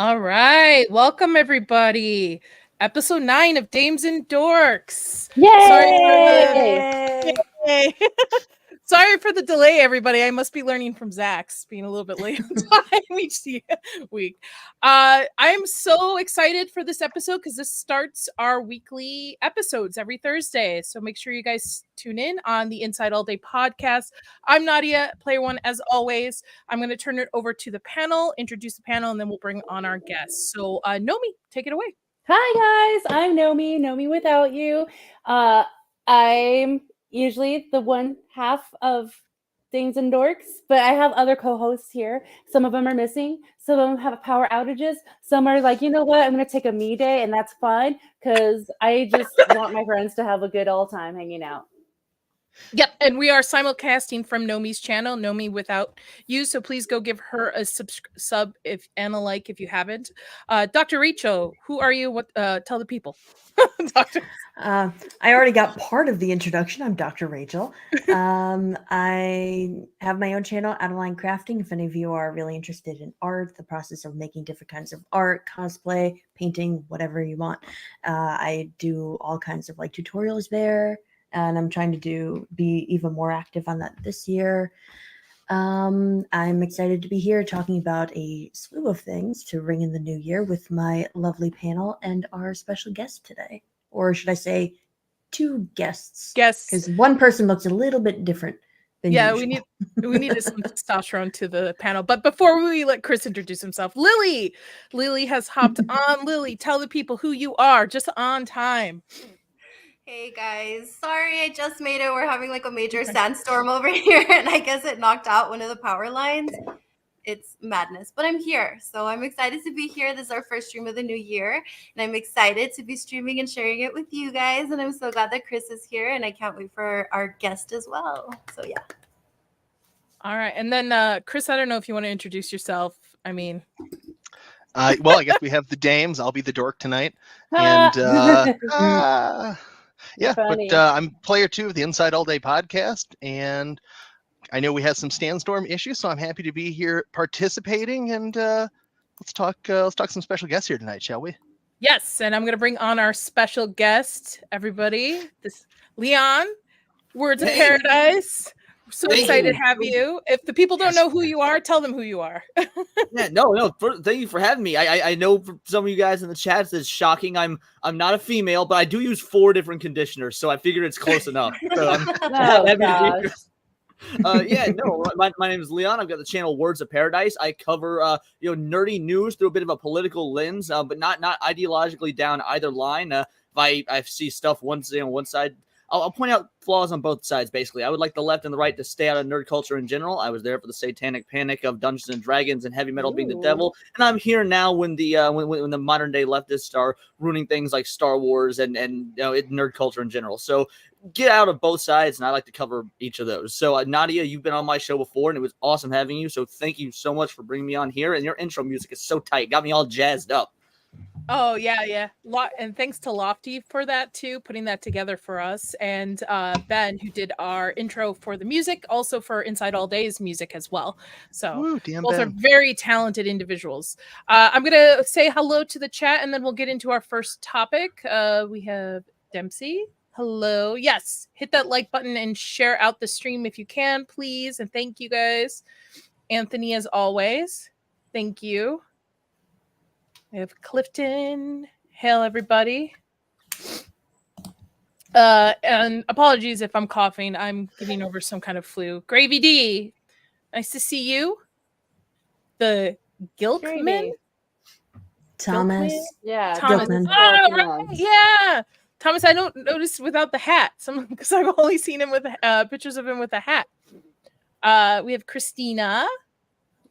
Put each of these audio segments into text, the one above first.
All right. Welcome, everybody. Episode 9 of Dames and Dorks. Sorry for the Yay! Yay. Sorry for the delay, everybody. I must be learning from Zach's being a little bit late on time each week. I'm so excited for this episode because this starts our weekly episodes every Thursday. So make sure you guys tune in on the Inside All Day podcast. I'm Nadia, player one, as always. I'm going to turn it over to the panel, introduce the panel, and then we'll bring on our guests. So, Nomi, take it away. Hi guys, I'm Nomi without you. I'm usually the one half of Things and Dorks, but I have other co-hosts here. Some of them are missing. Some of them have power outages. Some are like, you know what, I'm going to take a me day, and that's fine because I just want my friends to have a good old time hanging out. Yep, and we are simulcasting from Nomi's channel, Nomi without you. So please go give her a sub if and a like if you haven't. Dr. Rachel, who are you? What? Tell the people. Doctor. I already got part of the introduction. I'm Dr. Rachel. I have my own channel, Adeline Crafting. If any of you are really interested in art, the process of making different kinds of art, cosplay, painting, whatever you want, I do all kinds of like tutorials there. And I'm trying to be even more active on that this year. I'm excited to be here talking about a slew of things to ring in the new year with my lovely panel and our special guest today. Or should I say two guests? Guests. Because one person looks a little bit different than usual. we need some testosterone to the panel. But before we let Chris introduce himself, Lily has hopped on. Lily, tell the people who you are, just on time. Hey guys, sorry I just made it. We're having like a major sandstorm over here and I guess it knocked out one of the power lines. It's madness, but I'm here. So I'm excited to be here. This is our first stream of the new year and I'm excited to be streaming and sharing it with you guys. And I'm so glad that Chris is here and I can't wait for our guest as well. So yeah. All right. And then Chris, I don't know if you want to introduce yourself. I mean... well, I guess we have the dames. I'll be the dork tonight. And yeah, but I'm player 2 of the Inside All Day podcast, and I know we had some sandstorm issues, so I'm happy to be here participating. And let's talk some special guests here tonight, shall we? Yes, and I'm going to bring on our special guest, everybody. This Leon, Words of Paradise. We're so excited to have you. If the people don't know who you are, tell them who you are. Yeah, no. Thank you for having me. I know for some of you guys in the chats, it's shocking. I'm not a female, but I do use 4 different conditioners, so I figured it's close enough. So I'm happy to be here. My name is Leon. I've got the channel Words of Paradise. I cover nerdy news through a bit of a political lens, but not ideologically down either line. If I see stuff on one side, I'll point out flaws on both sides, basically. I would like the left and the right to stay out of nerd culture in general. I was there for the satanic panic of Dungeons and Dragons and heavy metal being the devil. And I'm here now when the when the modern day leftists are ruining things like Star Wars and nerd culture in general. So get out of both sides, and I like to cover each of those. So Nadia, you've been on my show before, and it was awesome having you. So thank you so much for bringing me on here. And your intro music is so tight. Got me all jazzed up. Oh, yeah. And thanks to Lofty for that, too, putting that together for us. And Ben, who did our intro for the music, also for Inside All Day's music as well. So both are very talented individuals. I'm going to say hello to the chat, and then we'll get into our first topic. We have Dempsey. Hello. Yes, hit that like button and share out the stream if you can, please. And thank you, guys. Anthony, as always. Thank you. We have Clifton. Hail, everybody. And apologies if I'm coughing. I'm getting over some kind of flu. Gravy D, nice to see you. The Gilkman? Thomas. Yeah. Thomas. Gilkman. Oh, right. Yeah. Thomas, I don't notice without the hat. Because I've only seen him with pictures of him with a hat. We have Christina.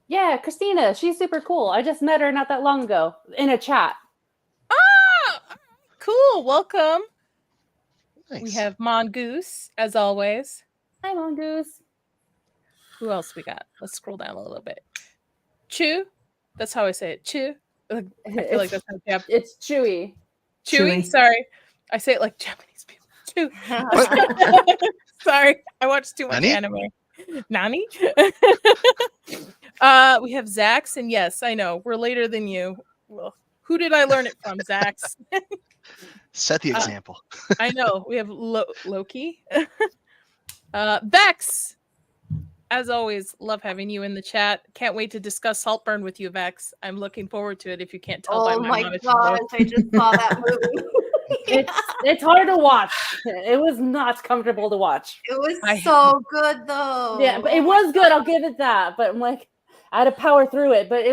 Yeah, Christina. She's super cool. I just met her not that long ago in a chat. Oh, cool. Welcome. Nice. We have Mongoose, as always. Hi, Mongoose. Who else we got? Let's scroll down a little bit. Chew. That's how I say it. Chew. I feel like that's how it's Chewy. Chewy. Sorry. I say it like Japanese people. Chew. Sorry. I watched too much anime. Nani? We have Zax, and yes, I know we're later than you. Well, who did I learn it from, Zax? Set the example. I know. We have Loki. Vex, as always, love having you in the chat. Can't wait to discuss Saltburn with you, Vex. I'm looking forward to it. If you can't tell by Oh my my modest gosh, voice. I just saw that movie. It's hard to watch. It was not comfortable to watch. It was so good though. Yeah, but it was good. I'll give it that. But I'm like, I had to power through it. But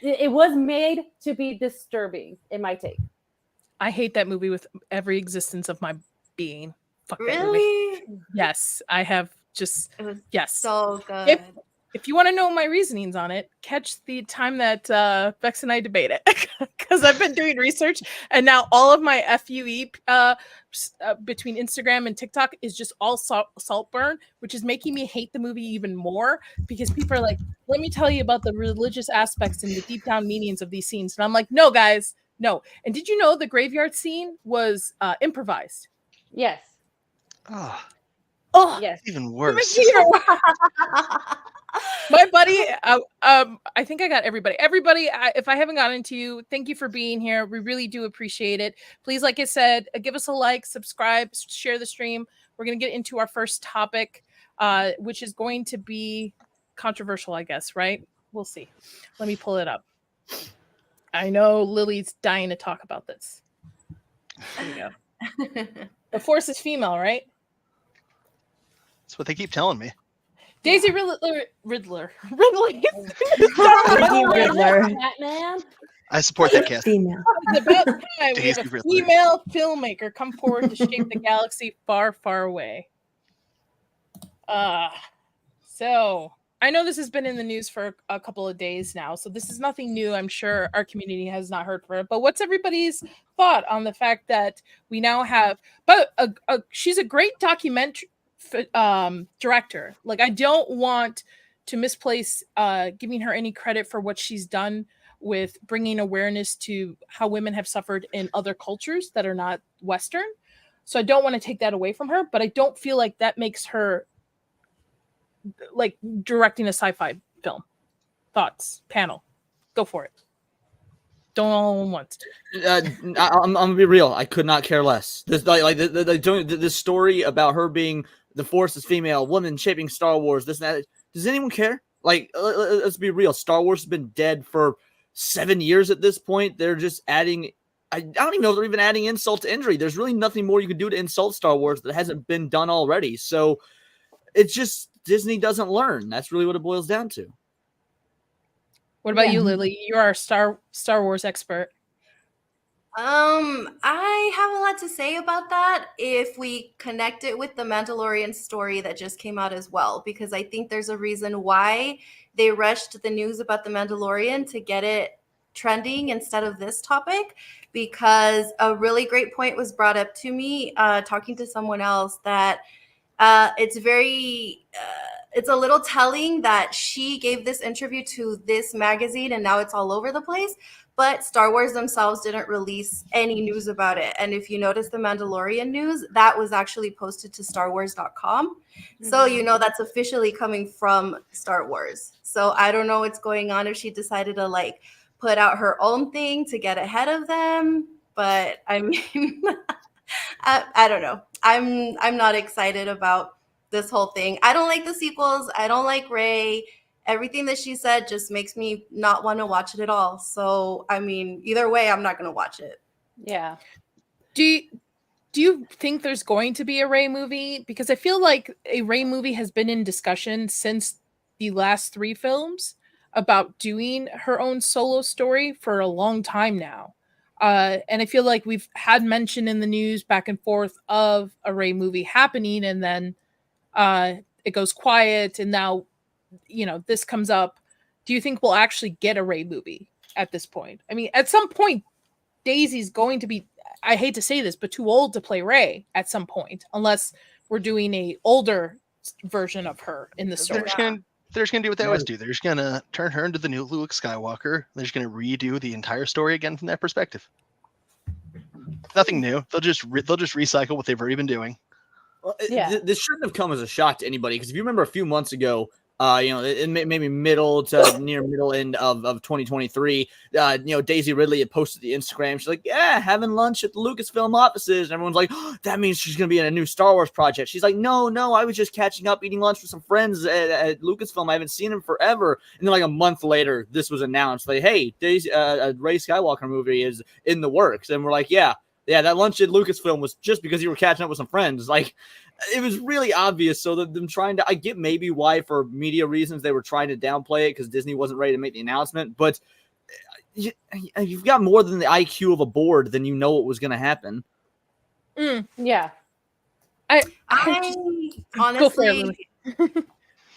it was made to be disturbing in my take. I hate that movie with every existence of my being. Fuck that movie. Really? Yes, I have just It was yes. so good. If you want to know my reasonings on it, catch the time that Vex and I debate it, because I've been doing research, and now all of my FUE between Instagram and TikTok is just all Saltburn, which is making me hate the movie even more, because people are like, let me tell you about the religious aspects and the deep down meanings of these scenes. And I'm like, no, guys, no. And did you know the graveyard scene was improvised? Yes. Oh, Yes. even worse. My buddy, I think I got everybody. Everybody, if I haven't gotten to you, thank you for being here. We really do appreciate it. Please, like I said, give us a like, subscribe, share the stream. We're going to get into our first topic, which is going to be controversial, I guess, right? We'll see. Let me pull it up. I know Lily's dying to talk about this. There you go. The Force is female, right? That's what they keep telling me. Daisy Riddler. Batman. I support that cast. Female. It's about time we have Daisy a Riddler. female filmmaker come forward to shape the galaxy far, far away. So I know this has been in the news for a couple of days now, so this is nothing new. I'm sure our community has not heard for it. But what's everybody's thought on the fact that we now have? But she's a great documentary director. Like, I don't want to misplace giving her any credit for what she's done with bringing awareness to how women have suffered in other cultures that are not Western. So I don't want to take that away from her, but I don't feel like that makes her like directing a sci-fi film. Thoughts, panel, go for it. Don't all once. I'm gonna be real. I could not care less. This this story about her being the Force is female, woman shaping Star Wars. This and that. Does anyone care? Like, let's be real. Star Wars has been dead for 7 years at this point. They're just adding. I don't even know if they're even adding insult to injury. There's really nothing more you could do to insult Star Wars that hasn't been done already. So it's just Disney doesn't learn. That's really what it boils down to. What about you, Lily? You're our Star Wars expert. I have a lot to say about that if we connect it with the Mandalorian story that just came out as well, because I think there's a reason why they rushed the news about the Mandalorian to get it trending instead of this topic, because a really great point was brought up to me talking to someone else that it's a little telling that she gave this interview to this magazine and now it's all over the place, but Star Wars themselves didn't release any news about it. And if you notice the Mandalorian news, that was actually posted to starwars.com. So you know that's officially coming from Star Wars. So I don't know what's going on if she decided to like put out her own thing to get ahead of them, but I mean I don't know. I'm not excited about this whole thing. I don't like the sequels. I don't like Rey. Everything that she said just makes me not want to watch it at all. So, I mean, either way, I'm not going to watch it. Yeah. Do you think there's going to be a Rey movie? Because I feel like a Rey movie has been in discussion since the last 3 films about doing her own solo story for a long time now. And I feel like we've had mention in the news back and forth of a Rey movie happening, and then it goes quiet, and now, you know, this comes up. Do you think we'll actually get a Rey movie at this point? I mean, at some point, Daisy's going to be, I hate to say this, but too old to play Rey at some point, unless we're doing a older version of her in the story. They're just gonna do what they always do. They're just gonna turn her into the new Luke Skywalker. They're just gonna redo the entire story again from that perspective. Nothing new. They'll just recycle what they've already been doing. Well, this shouldn't have come as a shock to anybody, because if you remember a few months ago, maybe middle to near middle end of 2023. Daisy Ridley had posted the Instagram. She's like, yeah, having lunch at the Lucasfilm offices. And everyone's like, oh, that means she's going to be in a new Star Wars project. She's like, no, I was just catching up, eating lunch with some friends at Lucasfilm. I haven't seen him forever. And then like a month later, this was announced. Like, hey, Daisy, a Rey Skywalker movie is in the works. And we're like, yeah, that lunch at Lucasfilm was just because you were catching up with some friends. Like, it was really obvious. So that them trying to, I get maybe why for media reasons they were trying to downplay it because Disney wasn't ready to make the announcement. But you've got more than the IQ of a board than you know what was going to happen. Yeah. I honestly,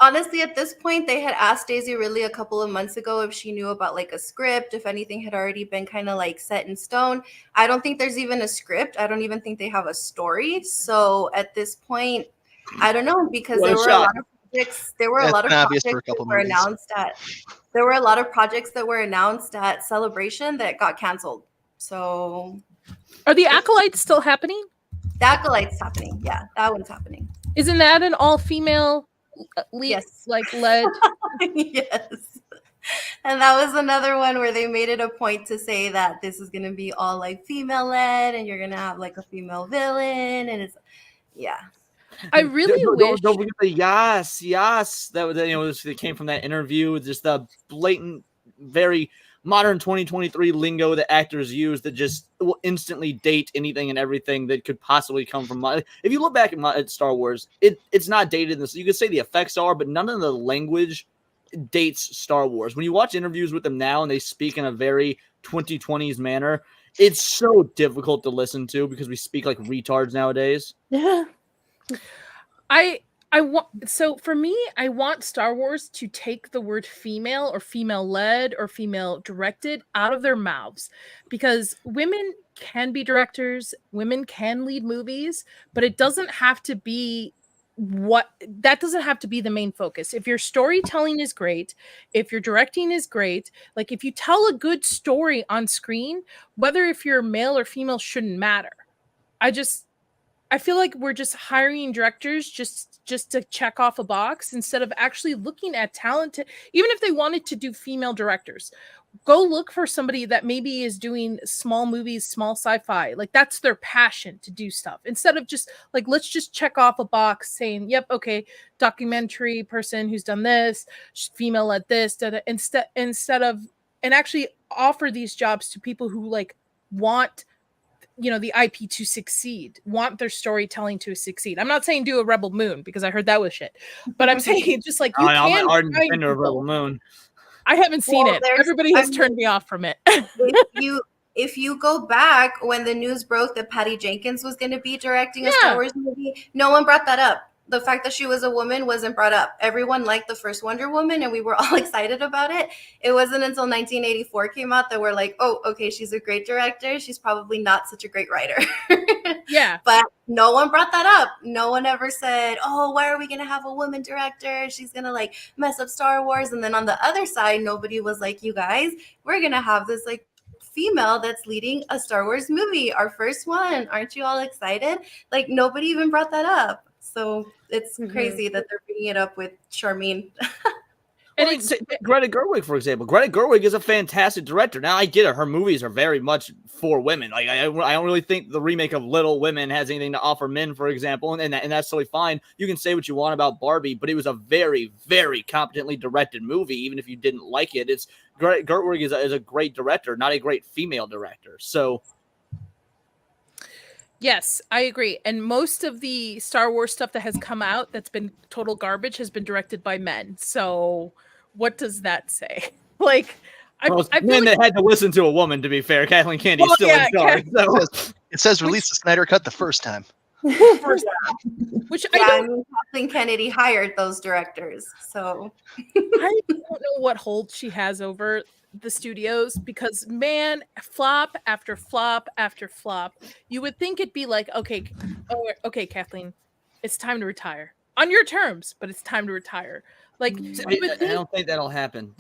honestly, at this point, they had asked Daisy Ridley a couple of months ago if she knew about like a script, if anything had already been kind of like set in stone. I don't think there's even a script. I don't even think they have a story. So at this point, I don't know, because there were a lot of projects. There were a lot of projects that were announced at. There were a lot of projects that were announced at Celebration that got canceled. So, are the Acolytes still happening? The Acolyte's happening. Yeah, that one's happening. Isn't that an all-female lead? Yes. Like led? Yes. And that was another one where they made it a point to say that this is going to be all like female led, and you're going to have like a female villain, and it's I really wish. Don't forget the yes that came from that interview. Just the blatant, very modern 2023 lingo that actors use that just will instantly date anything and everything that could possibly come from. If you look back at Star Wars, it's not dated. You could say the effects are, but none of the language dates Star Wars. When you watch interviews with them now and they speak in a very 2020s manner, it's so difficult to listen to because we speak like retards nowadays. Yeah. I want, so for me, I want Star Wars to take the word female or female led or female directed out of their mouths, because women can be directors, women can lead movies, but it doesn't have to be that doesn't have to be the main focus. If your storytelling is great, if your directing is great, like if you tell a good story on screen, whether if you're male or female shouldn't matter. I feel like we're just hiring directors just to check off a box instead of actually looking at talent. Even if they wanted to do female directors, go look for somebody that maybe is doing small movies, small sci-fi. Like that's their passion to do stuff, instead of just like, let's just check off a box saying, yep, okay, documentary person who's done this, female led this, instead of, and actually offer these jobs to people who like want the IP to succeed, want their storytelling to succeed. I'm not saying do a Rebel Moon because I heard that was shit, but I'm saying just like I'm an ardent defender of Rebel Moon. I haven't seen it. Everybody has turned me off from it. if you go back when the news broke that Patty Jenkins was going to be directing a Star Wars movie, no one brought that up. The fact that she was a woman wasn't brought up. Everyone liked the first Wonder Woman and we were all excited about it. It wasn't until 1984 came out that we're like, oh, okay, she's a great director. She's probably not such a great writer. Yeah. But no one brought that up. No one ever said, oh, why are we going to have a woman director? She's going to like mess up Star Wars. And then on the other side, nobody was like, you guys, we're going to have this like female that's leading a Star Wars movie, our first one. Aren't you all excited? Like nobody even brought that up. So it's crazy that they're bringing it up with Charmaine. And it's Greta Gerwig, for example. Greta Gerwig is a fantastic director. Now, I get it. Her movies are very much for women. Like I don't really think the remake of Little Women has anything to offer men, for example, and that's totally fine. You can say what you want about Barbie, but it was a very, very competently directed movie, even if you didn't like it. Greta Gerwig is a great director, not a great female director. So... Yes, I agree. And most of the Star Wars stuff that has come out that's been total garbage has been directed by men. So what does that say? Like, I men that had to listen to a woman, to be fair. Kathleen Kennedy's still in charge. So. It says release the Snyder Cut the first time. Which I mean, Kathleen Kennedy hired those directors. So I don't know what hold she has over the studios, because man, flop after flop after flop. You would think it'd be like, okay, Kathleen, it's time to retire on your terms, but it's time to retire. Like, I don't think that'll happen.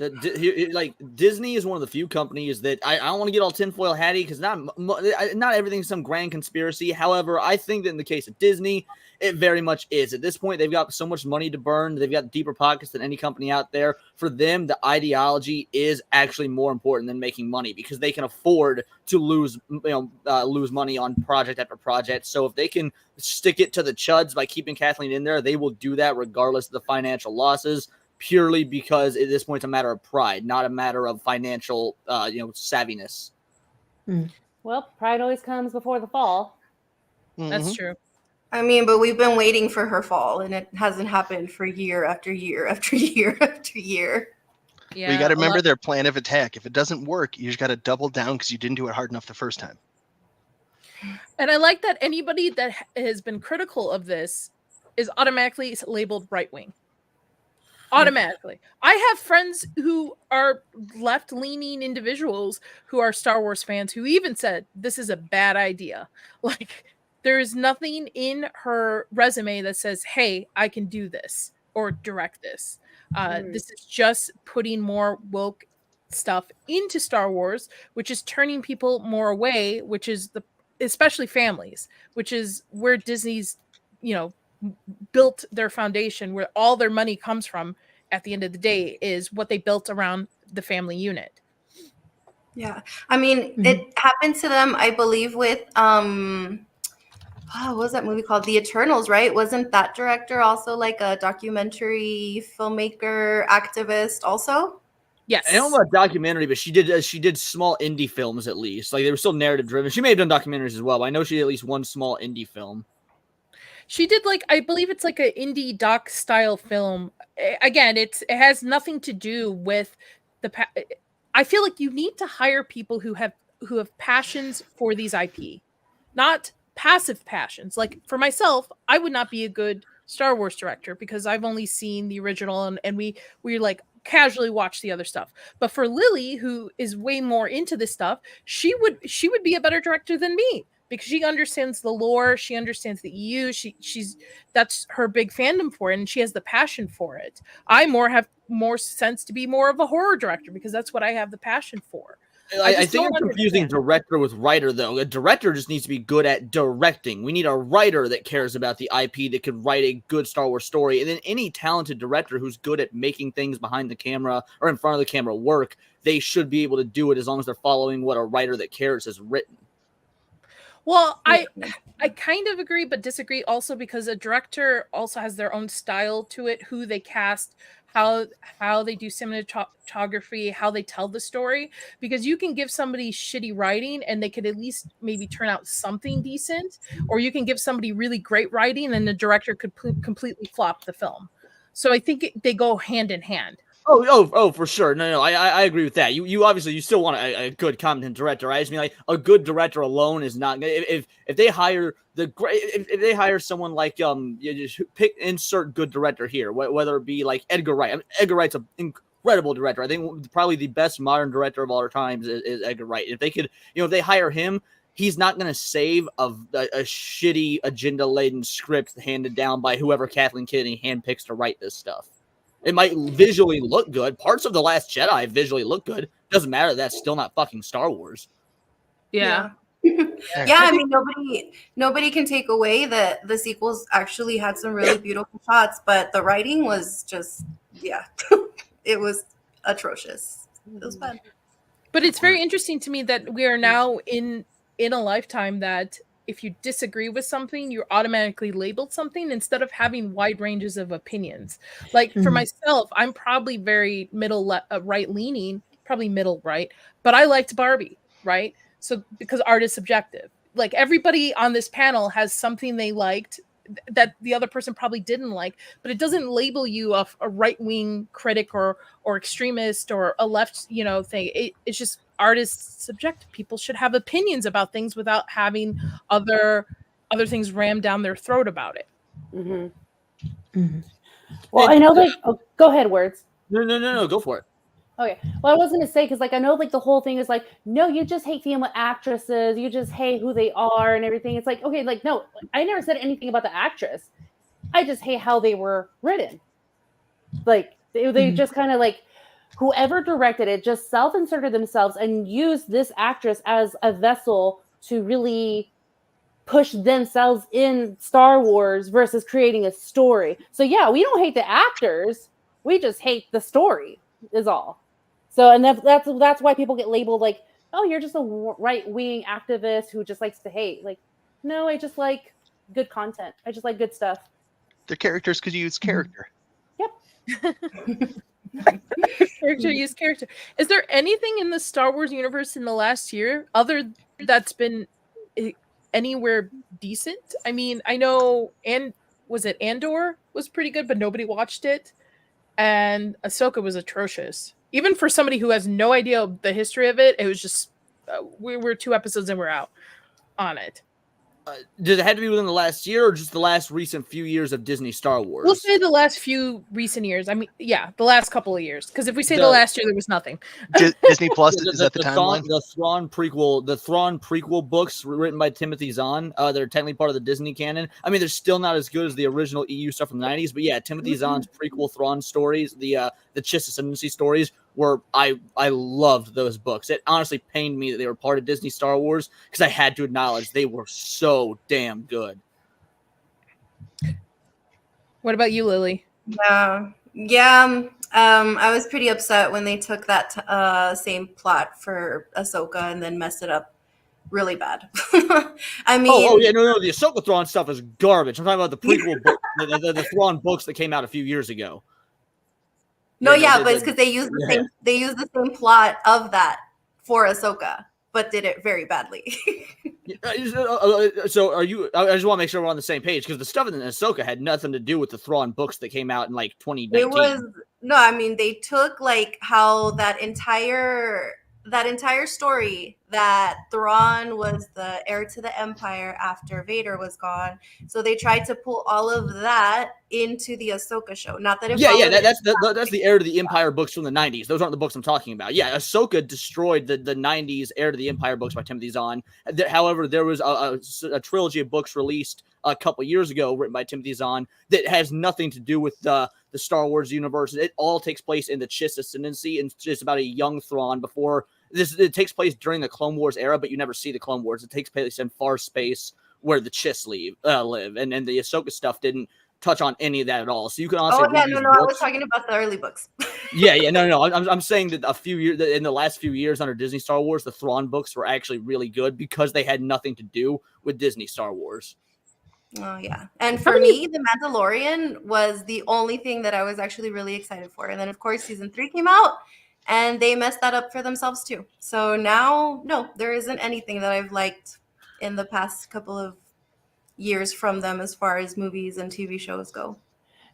Like Disney is one of the few companies that I don't want to get all tinfoil hatty, because not everything's some grand conspiracy. However, I think that in the case of Disney It very much is. At this point, they've got so much money to burn. They've got deeper pockets than any company out there. For them, the ideology is actually more important than making money because they can afford to lose money on project after project. So if they can stick it to the chuds by keeping Kathleen in there, they will do that regardless of the financial losses, purely because at this point it's a matter of pride, not a matter of financial savviness. Well, pride always comes before the fall. That's true. I mean, but we've been waiting for her fall, and it hasn't happened for year after year after year after year. Yeah, Well, you got to remember their plan of attack. If it doesn't work, you just got to double down because you didn't do it hard enough the first time. And I like that anybody that has been critical of this is automatically labeled right-wing. Automatically. I have friends who are left-leaning individuals who are Star Wars fans who even said this is a bad idea. Like, there is nothing in her resume that says, hey, I can do this or direct this. This is just putting more woke stuff into Star Wars, which is turning people more away, which is especially families, which is where Disney's, built their foundation, where all their money comes from at the end of the day is what they built around the family unit. Yeah. I mean, it happened to them, I believe, with what was that movie called? The Eternals, right? Wasn't that director also like a documentary filmmaker activist also? Yes. I don't know about documentary, but she did small indie films at least. Like, they were still narrative driven. She may have done documentaries as well, but I know she did at least one small indie film. She did I believe it's like an indie doc style film. Again, it has nothing to do with I feel like you need to hire people who have passions for these IP, not passive passions. Like for myself, I would not be a good Star Wars director because I've only seen the original and we like casually watch the other stuff. But for Lily, who is way more into this stuff, she would be a better director than me. Because she understands the lore, she understands the EU, she's that's her big fandom for it, and she has the passion for it. I have more sense to be more of a horror director because that's what I have the passion for. I think I'm confusing director with writer, though. A director just needs to be good at directing. We need a writer that cares about the IP, that could write a good Star Wars story. And then any talented director who's good at making things behind the camera or in front of the camera work, they should be able to do it as long as they're following what a writer that cares has written. Well, I kind of agree, but disagree also because a director also has their own style to it, who they cast, how they do cinematography, how they tell the story. Because you can give somebody shitty writing and they could at least maybe turn out something decent, or you can give somebody really great writing and the director could completely flop the film. So I think they go hand in hand. Oh, for sure. No, I agree with that. You obviously you still want a good, competent director. I just mean, like, a good director alone is not. If they hire if they hire someone like you just insert good director here, whether it be like Edgar Wright. I mean, Edgar Wright's an incredible director. I think probably the best modern director of all our times is Edgar Wright. If they could, if they hire him, he's not going to save a shitty agenda-laden script handed down by whoever Kathleen Kennedy handpicks to write this stuff. It might visually look good. Parts of The Last Jedi visually look good. Doesn't matter. That's still not fucking Star Wars. Yeah. I mean, nobody can take away that the sequels actually had some really beautiful shots, but the writing was just, it was atrocious. It was bad. But it's very interesting to me that we are now in a lifetime that if you disagree with something, you're automatically labeled something instead of having wide ranges of opinions. Like for myself, I'm probably very right leaning, probably middle right, but I liked Barbie, right? So because art is subjective. Like everybody on this panel has something they liked that the other person probably didn't like, but it doesn't label you a right-wing critic or extremist or a left, thing. It's just art is subjective. People should have opinions about things without having other things rammed down their throat about it. Well, I know go ahead, Words. No, go for it. Okay. Well, I was going to say, because I know the whole thing is no, you just hate female actresses. You just hate who they are and everything. It's okay, no, I never said anything about the actress. I just hate how they were written. They just kind of whoever directed it just self-inserted themselves and used this actress as a vessel to really push themselves in Star Wars versus creating a story. So yeah, we don't hate the actors, we just hate the story is all. So and that's why people get labeled like, oh, you're just a right-wing activist who just likes to hate. Like, no, I just like good content. I just like good stuff. They're characters because you use character. Yep. Character use character. Is there anything in the Star Wars universe in the last year other that's been anywhere decent? I mean, I know, and was it Andor was pretty good, but nobody watched it, and Ahsoka was atrocious. Even for somebody who has no idea the history of it, it was just we were 2 episodes and we're out on it. Does it have to be within the last year or just the last recent few years of Disney Star Wars? We'll say the last few recent years. I mean, yeah, the last couple of years. Because if we say the last year, there was nothing. Disney Plus is that the timeline? The Thrawn prequel books written by Timothy Zahn. They're technically part of the Disney canon. I mean, they're still not as good as the original EU stuff from the 90s, but yeah, Timothy Zahn's prequel Thrawn stories, the Chiss Ascendancy stories, were I loved those books. It honestly pained me that they were part of Disney Star Wars because I had to acknowledge they were so damn good. What about you, Lily? Yeah. I was pretty upset when they took that same plot for Ahsoka and then messed it up really bad. I mean, no, the Ahsoka Thrawn stuff is garbage. I'm talking about the prequel book, the Thrawn books that came out a few years ago. No, but it's because they used the same plot of that for Ahsoka, but did it very badly. So are you? I just want to make sure we're on the same page because the stuff in Ahsoka had nothing to do with the Thrawn books that came out in like 2019. It was I mean, they took like how that entire story that Thrawn was the heir to the Empire after Vader was gone. So they tried to pull all of that into the Ahsoka show. Not that it that's the heir to the Empire books from the 90s. Those aren't the books I'm talking about. Yeah, Ahsoka destroyed the 90s heir to the Empire books by Timothy Zahn. However, there was a trilogy of books released a couple years ago written by Timothy Zahn that has nothing to do with the Star Wars universe. It all takes place in the Chiss Ascendancy, and it's just about a young Thrawn before it takes place during the Clone Wars era, but you never see the Clone Wars. It takes place in far space where the Chiss live, and the Ahsoka stuff didn't touch on any of that at all. So you can honestly. I was talking about the early books. No. I'm saying that in the last few years under Disney Star Wars, the Thrawn books were actually really good because they had nothing to do with Disney Star Wars. Oh yeah, and for me, The Mandalorian was the only thing that I was actually really excited for, and then of course season 3 came out. And they messed that up for themselves too. So now, no, there isn't anything that I've liked in the past couple of years from them as far as movies and TV shows go.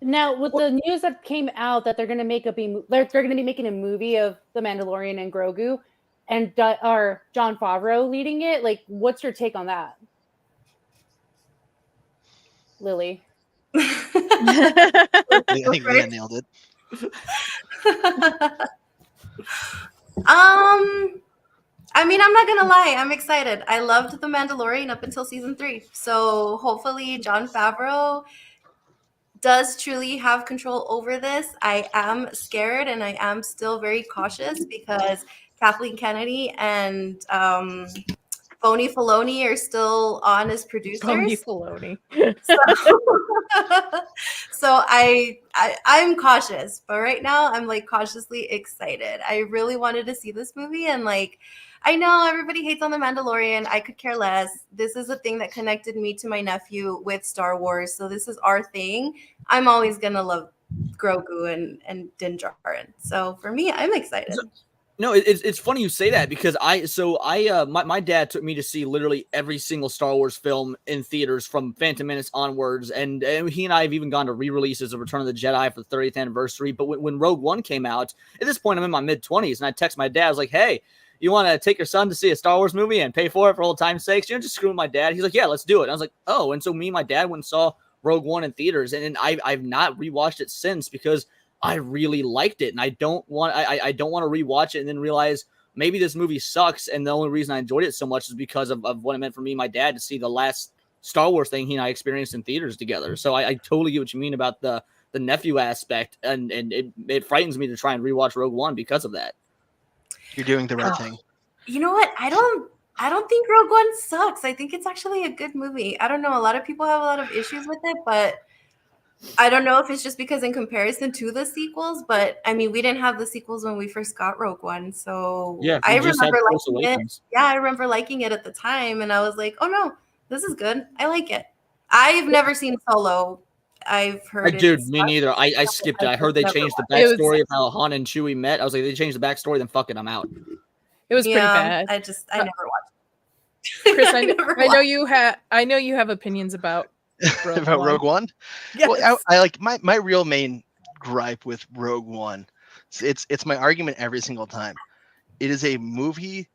Now, with the news that came out that they're going to they're going to be making a movie of The Mandalorian and Grogu, and Jon Favreau leading it, like, what's your take on that, Lily? I think Leah nailed it. I mean, I'm not gonna lie, I'm excited. I loved The Mandalorian up until season 3. So hopefully Jon Favreau does truly have control over this. I am scared and I am still very cautious because Kathleen Kennedy and Phony Filoni are still on as producers. Phony Filoni. So I'm cautious, but right now I'm like cautiously excited. I really wanted to see this movie, and like, I know everybody hates on The Mandalorian. I could care less. This is a thing that connected me to my nephew with Star Wars, so this is our thing. I'm always gonna love Grogu and Din Djarin. So for me, I'm excited. No, it's funny you say that because my dad took me to see literally every single Star Wars film in theaters from Phantom Menace onwards, and he and I have even gone to re-releases of Return of the Jedi for the 30th anniversary. But when Rogue One came out, at this point I'm in my mid-20s, and I text my dad, I was like, "Hey, you want to take your son to see a Star Wars movie and pay for it for old time's sakes? You know, just screw with my dad." He's like, "Yeah, let's do it." And I was like, "Oh," and so me and my dad went and saw Rogue One in theaters, and I've not rewatched it since because I really liked it, and I don't want to rewatch it and then realize maybe this movie sucks, and the only reason I enjoyed it so much is because of what it meant for me and my dad to see the last Star Wars thing he and I experienced in theaters together. So I totally get what you mean about the nephew aspect, and it frightens me to try and rewatch Rogue One because of that. You're doing the right thing. You know what? I I don't think Rogue One sucks. I think it's actually a good movie. I don't know. A lot of people have a lot of issues with it, but I don't know if it's just because in comparison to the sequels, but I mean, we didn't have the sequels when we first got Rogue One. So Yeah, I we just had remember Force liking it. Awakens. Yeah, I remember liking it at the time. And I was like, oh no, this is good. I like it. I've never seen Solo. I've heard Dude, me neither. I skipped it. I heard they never changed the It was- backstory of how Han and Chewie met. I was like, they changed the backstory, then fuck it, I'm out. It was pretty bad. I never watched. Chris, never I know you have. I know you have opinions about about Rogue One. Yes. Well, I like my real main gripe with Rogue One. It's my argument every single time. It is a movie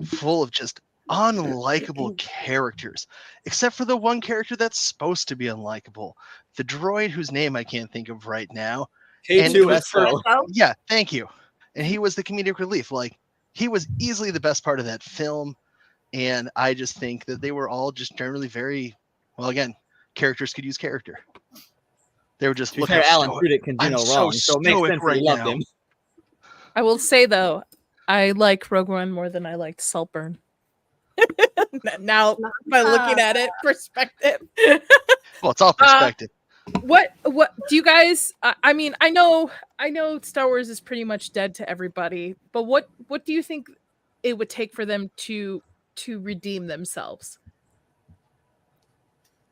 full of just unlikable characters, except for the one character that's supposed to be unlikable, the droid whose name I can't think of right now. K2SO. Yeah, thank you. And he was the comedic relief. Like, he was easily the best part of that film. And I just think that they were all just generally very, well, again, characters could use character. They were just looking at Alan Tudyk can do no wrong, so it makes sense right you loved now. him. I will say though, I like Rogue One more than I liked Saltburn. Now, by looking at it, perspective. Well, it's all perspective. What do you guys? I mean, I know Star Wars is pretty much dead to everybody, but what do you think it would take for them to redeem themselves?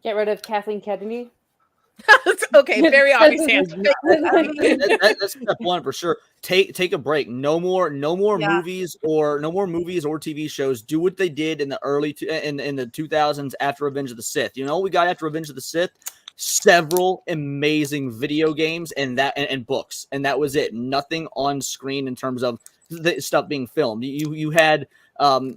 Get rid of Kathleen Kennedy. Okay, very obvious answer. That's step one for sure. Take a break. No more movies or TV shows. Do what they did in the early in the 2000s after Revenge of the Sith. You know what we got after Revenge of the Sith? Several amazing video games and books, and that was it. Nothing on screen in terms of the stuff being filmed. You had Knights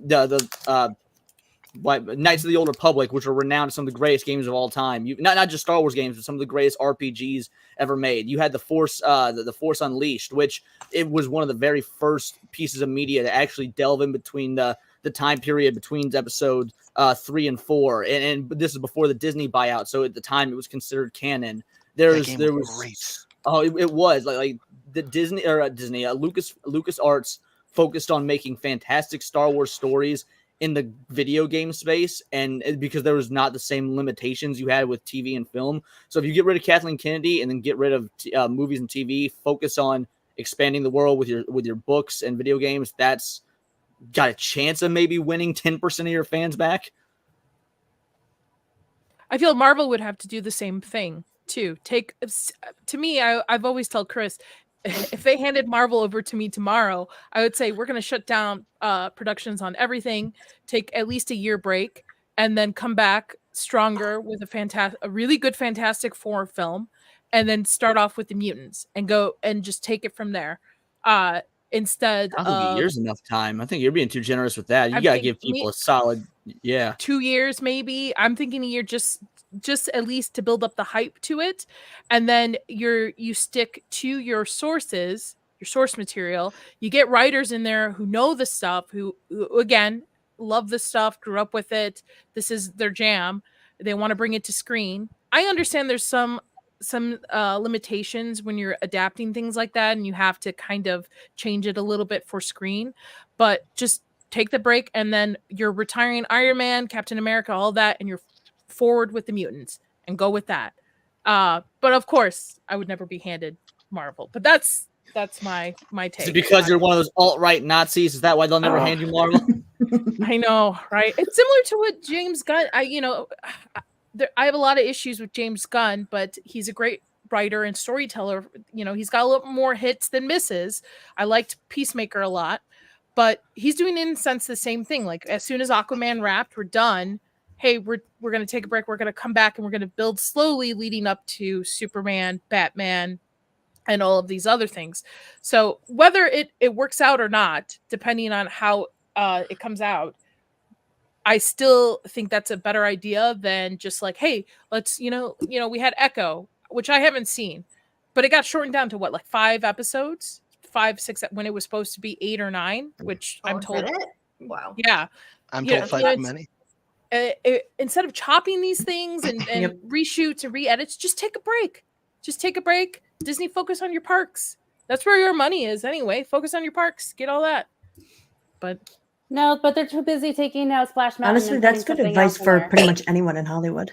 of the Old Republic, which are renowned as some of the greatest games of all time. Not just Star Wars games, but some of the greatest RPGs ever made. You had the Force, the Force Unleashed, which it was one of the very first pieces of media to actually delve in between the time period between episodes 3 and 4, and this is before the Disney buyout, so at the time it was considered canon. There was great. Oh, it was like the Lucas Arts focused on making fantastic Star Wars stories in the video game space, and because there was not the same limitations you had with TV and film. So if you get rid of Kathleen Kennedy and then get rid of movies and TV, focus on expanding the world with your books and video games, that's got a chance of maybe winning 10% of your fans back. I feel Marvel would have to do the same thing too. To me, I've always told Chris, if they handed Marvel over to me tomorrow, I would say we're going to shut down productions on everything, take at least a year break, and then come back stronger with a really good Fantastic Four film, and then start off with the mutants and go and just take it from there. Instead I don't think a year's enough time. I think you're being too generous with that. You got to give people a solid 2 years, maybe. I'm thinking a year, just at least to build up the hype to it, and then you stick to your sources, your source material. You get writers in there who know the stuff, who again love the stuff, grew up with it. This is their jam. They want to bring it to screen. I understand there's some limitations when you're adapting things like that, and you have to kind of change it a little bit for screen, but just take the break, and then you're retiring Iron Man, Captain America, all that, and you're forward with the mutants and go with that. But of course, I would never be handed Marvel, but that's my take. Is it because you're one of those alt-right Nazis? Is that why they'll never hand you Marvel? I know, right? It's similar to what James Gunn, I have a lot of issues with James Gunn, but he's a great writer and storyteller. He's got a little more hits than misses. I liked Peacemaker a lot, but he's doing in a sense the same thing. Like, as soon as Aquaman wrapped, we're done. Hey, we're going to take a break. We're going to come back and we're going to build slowly leading up to Superman, Batman, and all of these other things. So whether it works out or not, depending on how it comes out, I still think that's a better idea than just like, hey, let's, we had Echo, which I haven't seen, but it got shortened down to what, like 5 episodes, 5, 6, when it was supposed to be 8 or 9, which I'm told. Wow. Yeah. I'm told 5 too many. Instead of chopping these things and reshoots and re-edits, just take a break. Disney, focus on your parks. That's where your money is anyway. Focus on your parks. Get all that. But No, but they're too busy taking out Splash Mountain. Honestly, and that's putting good something advice else in for there. pretty much anyone in Hollywood.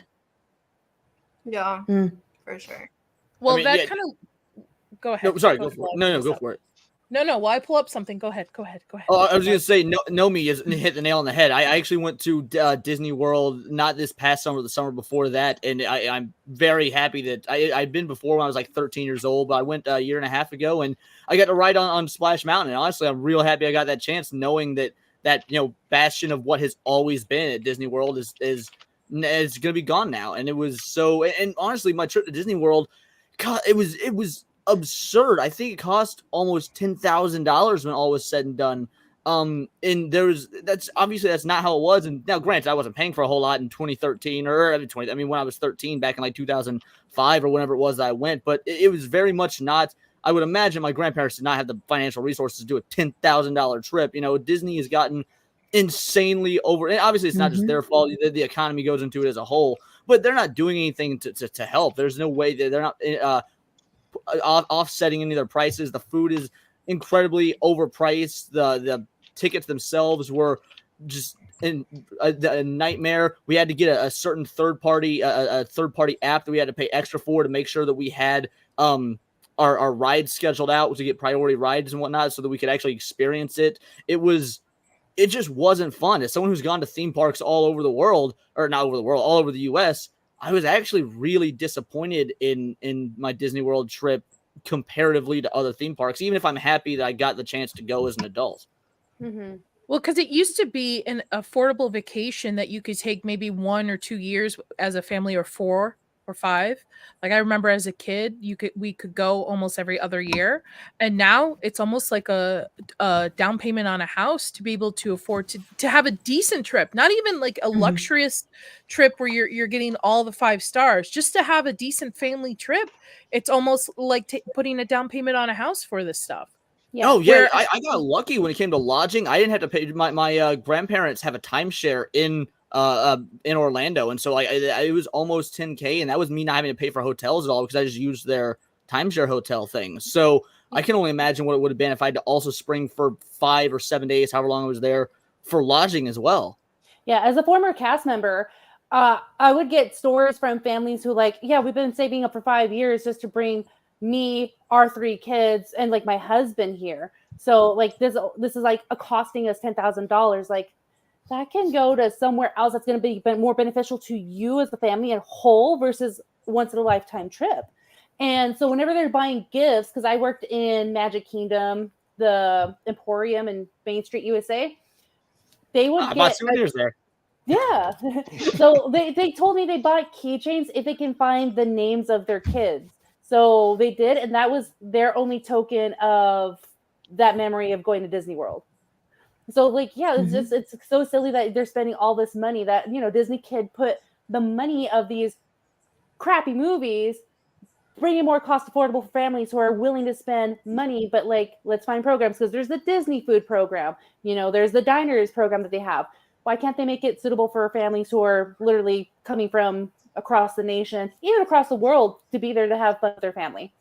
Yeah, Mm. for sure. Well, I mean, that yeah. kind of. Go ahead. No, sorry, Go go for it. No, go for it. No. Why pull up something? Go ahead. Oh, I was going to say, Nomi is hit the nail on the head. I actually went to Disney World, not this past summer, the summer before that, and I'm very happy that I'd been before when I was like 13 years old, but I went a year and a half ago, and I got to ride on Splash Mountain, and honestly, I'm real happy I got that chance, knowing that bastion of what has always been at Disney World is going to be gone now, and it was so. And honestly, my trip to Disney World, God, it was absurd. I think it cost almost $10,000 when all was said and done. And that's not how it was. And now, granted, I wasn't paying for a whole lot in 2013 when I was 13 back in like 2005 or whenever it was that I went, but it was very much not. I would imagine my grandparents did not have the financial resources to do a $10,000 trip. Disney has gotten insanely over, and obviously it's not just their fault. The economy goes into it as a whole, but they're not doing anything to help. There's no way that they're not offsetting any of their prices. The food is incredibly overpriced. The tickets themselves were just a nightmare. We had to get a certain third party app that we had to pay extra for to make sure that we had our rides scheduled out to get priority rides and whatnot, so that we could actually experience it. It just wasn't fun. As someone who's gone to theme parks all over the world, or not over the world, all over the US, I was actually really disappointed in my Disney World trip comparatively to other theme parks, even if I'm happy that I got the chance to go as an adult. Mm-hmm. Well, because it used to be an affordable vacation that you could take maybe 1 or 2 years as a family, or 4 or 5. Like I remember as a kid, we could go almost every other year, and now it's almost like a down payment on a house to be able to afford to have a decent trip. Not even like a luxurious trip where you're getting all the 5 stars, just to have a decent family trip. It's almost like putting a down payment on a house for this stuff. Yeah. Oh yeah, I got lucky when it came to lodging. I didn't have to pay. My grandparents have a timeshare in Orlando, and so it was almost $10K, and that was me not having to pay for hotels at all because I just used their timeshare hotel thing. So I can only imagine what it would have been if I had to also spring for 5 or 7 days, however long I was there, for lodging as well. Yeah, as a former cast member, I would get stories from families who we've been saving up for 5 years just to bring me, our 3 kids, and like my husband here. So like this is like costing us $10,000. Like that can go to somewhere else that's going to be more beneficial to you as the family and whole versus once in a lifetime trip. And so whenever they're buying gifts, because I worked in Magic Kingdom, the Emporium in Main Street, USA, they would I bought souvenirs there. Yeah. So they told me they bought keychains if they can find the names of their kids. So they did, and that was their only token of that memory of going to Disney World. So it's so silly that they're spending all this money that, Disney Kid put the money of these crappy movies, bringing more cost affordable for families who are willing to spend money, but let's find programs, because there's the Disney food program, there's the diners program that they have. Why can't they make it suitable for families who are literally coming from across the nation, even across the world, to be there to have fun with their family?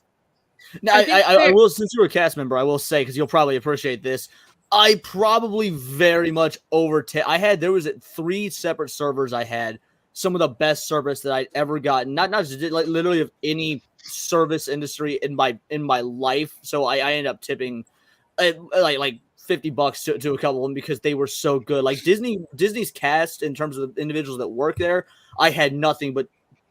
Now, I will, since you're a cast member, I will say, because you'll probably appreciate this, I probably very much there was 3 separate servers I had, some of the best service that I'd ever gotten, not just literally of any service industry in my life. So I ended up tipping like $50 to a couple of them because they were so good. Like Disney's cast, in terms of the individuals that work there, I had nothing but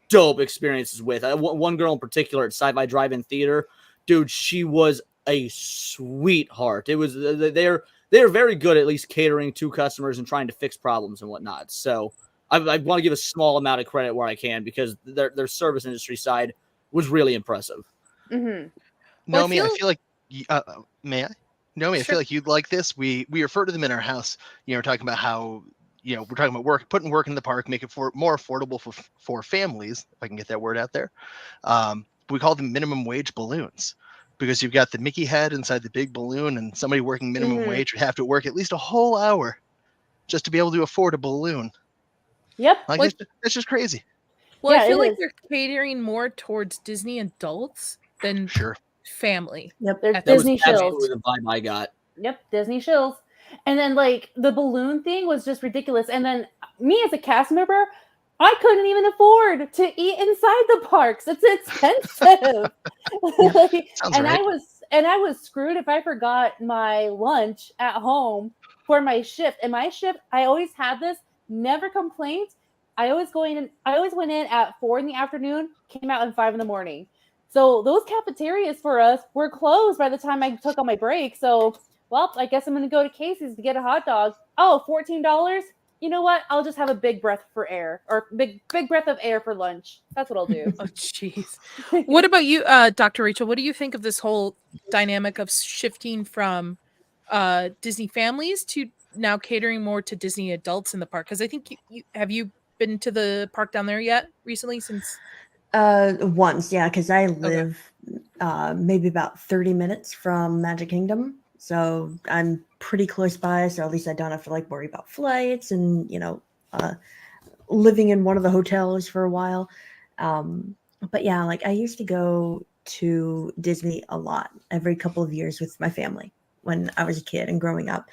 dope experiences with. One girl in particular at Sci-Fi Drive-In Theater, dude, she was a sweetheart. It was they're very good at least catering to customers and trying to fix problems and whatnot. So I want to give a small amount of credit where I can, because their service industry side was really impressive. Mm-hmm. Naomi, I feel like may I? Naomi, Sure. I feel like you'd like this. We refer to them in our house. We're talking about how we're talking about putting work in the park, make it more affordable for families, if I can get that word out there. We call them minimum wage balloons, because you've got the Mickey head inside the big balloon, and somebody working minimum wage would have to work at least a whole hour just to be able to afford a balloon. Yep. It's just crazy. Well, Yeah, I feel it like is. they're catering more towards Disney adults than Sure. family. Yep, they're That Disney That was shills. absolutely the vibe I got. Yep, Disney shills. And then like the balloon thing was just ridiculous. And then me as a cast member, I couldn't even afford to eat inside the parks. It's expensive. Like, Sounds right. I was screwed if I forgot my lunch at home for my shift. And my shift, I always had this, never complained. I always went in at 4 in the afternoon, came out at 5 in the morning. So those cafeterias for us were closed by the time I took on my break. So, well, I guess I'm going to go to Casey's to get a hot dog. Oh, $14. You know what? I'll just have a big breath for air, or big breath of air for lunch. That's what I'll do. Oh, jeez. What about you, Dr. Rachel? What do you think of this whole dynamic of shifting from Disney families to now catering more to Disney adults in the park? Because I think have you been to the park down there yet recently? Since once, yeah, because I live maybe about 30 minutes from Magic Kingdom, so I'm pretty close by. So at least I don't have to like worry about flights and living in one of the hotels for a while. But yeah, like I used to go to Disney a lot every couple of years with my family when I was a kid and growing up,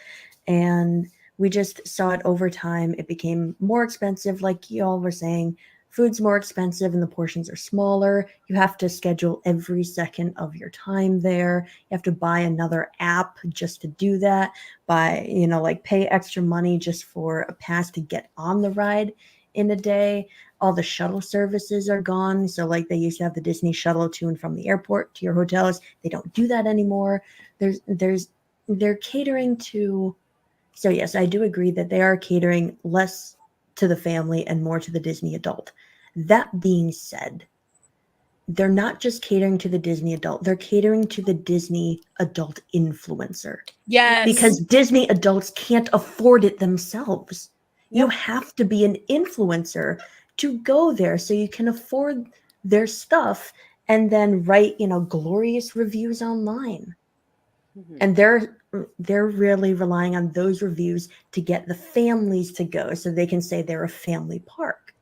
and we just saw it over time. It became more expensive, like you all were saying. Food's more expensive and the portions are smaller. You have to schedule every second of your time there. You have to buy another app just to do that. Pay extra money just for a pass to get on the ride in a day. All the shuttle services are gone. So like they used to have the Disney shuttle to and from the airport to your hotels. They don't do that anymore. They're catering to. So yes, I do agree that they are catering less to the family and more to the Disney adult. That being said, they're not just catering to the Disney adult, they're catering to the Disney adult influencer. yes, Because Disney adults can't afford it themselves. You have to be an influencer to go there so you can afford their stuff and then write, glorious reviews online. Mm-hmm. And they're really relying on those reviews to get the families to go so they can say they're a family park.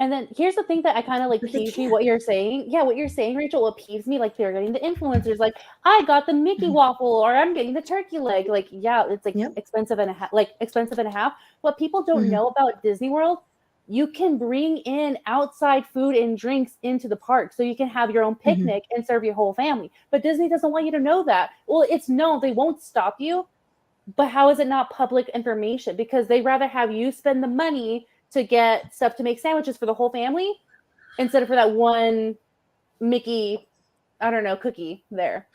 And then here's the thing that I kind of like peeves me, what you're saying. Yeah, what you're saying, Rachel, what peeves me, like they're getting the influencers, like I got the Mickey waffle or I'm getting the turkey leg. Like, yeah, it's like expensive and a half. What people don't know about Disney World, you can bring in outside food and drinks into the park so you can have your own picnic and serve your whole family. But Disney doesn't want you to know that. Well, it's known, they won't stop you. But how is it not public information? Because they rather have you spend the money to get stuff to make sandwiches for the whole family instead of for that one Mickey, I don't know, cookie there.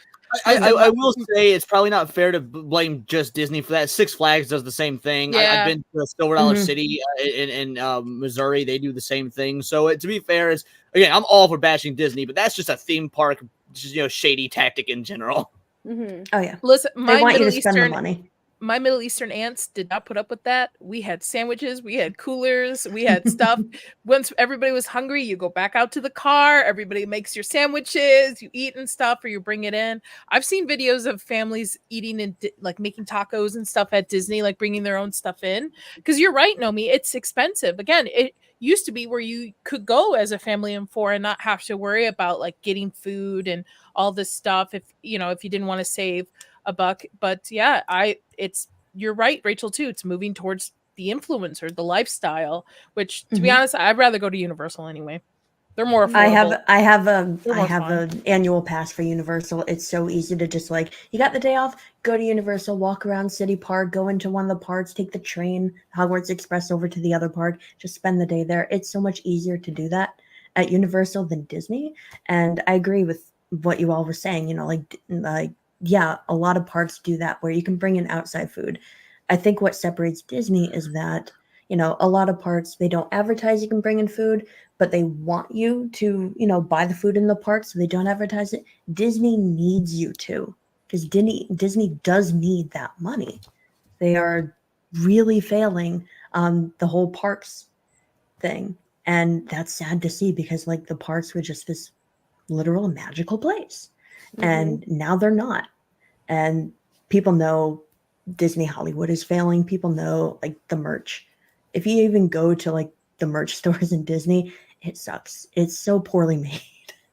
I will say it's probably not fair to blame just Disney for that. Six Flags does the same thing. Yeah. I've been to Silver Dollar City in Missouri. They do the same thing. So to be fair, again, I'm all for bashing Disney, but that's just a theme park, just, shady tactic in general. Mm-hmm. Oh yeah. Listen, they want you to spend the money. My Middle Eastern aunts did not put up with that. We had sandwiches, we had coolers, we had stuff. Once everybody was hungry, you go back out to the car, everybody makes your sandwiches, you eat and stuff, or you bring it in. I've seen videos of families eating and like making tacos and stuff at Disney, like bringing their own stuff in. Because you're right, Nomi, it's expensive. Again, it used to be where you could go as a family of four and not have to worry about like getting food and all this stuff if you didn't want to save a buck. But yeah, you're right, Rachel, too. It's moving towards the influencer, the lifestyle, which to be honest, I'd rather go to Universal anyway. They're more affordable. I have an annual pass for Universal. It's so easy to just like, you got the day off, go to Universal, walk around City Park, go into one of the parks, take the train, Hogwarts Express over to the other park, just spend the day there. It's so much easier to do that at Universal than Disney. And I agree with what you all were saying, yeah, a lot of parks do that where you can bring in outside food. I think what separates Disney is that, a lot of parks, they don't advertise you can bring in food, but they want you to, buy the food in the park, so they don't advertise it. Disney needs you to, because Disney does need that money. They are really failing on the whole parks thing. And that's sad to see because like the parks were just this literal magical place. And now they're not. And people know Disney Hollywood is failing. People know like the merch. If you even go to like the merch stores in Disney, it sucks. It's so poorly made.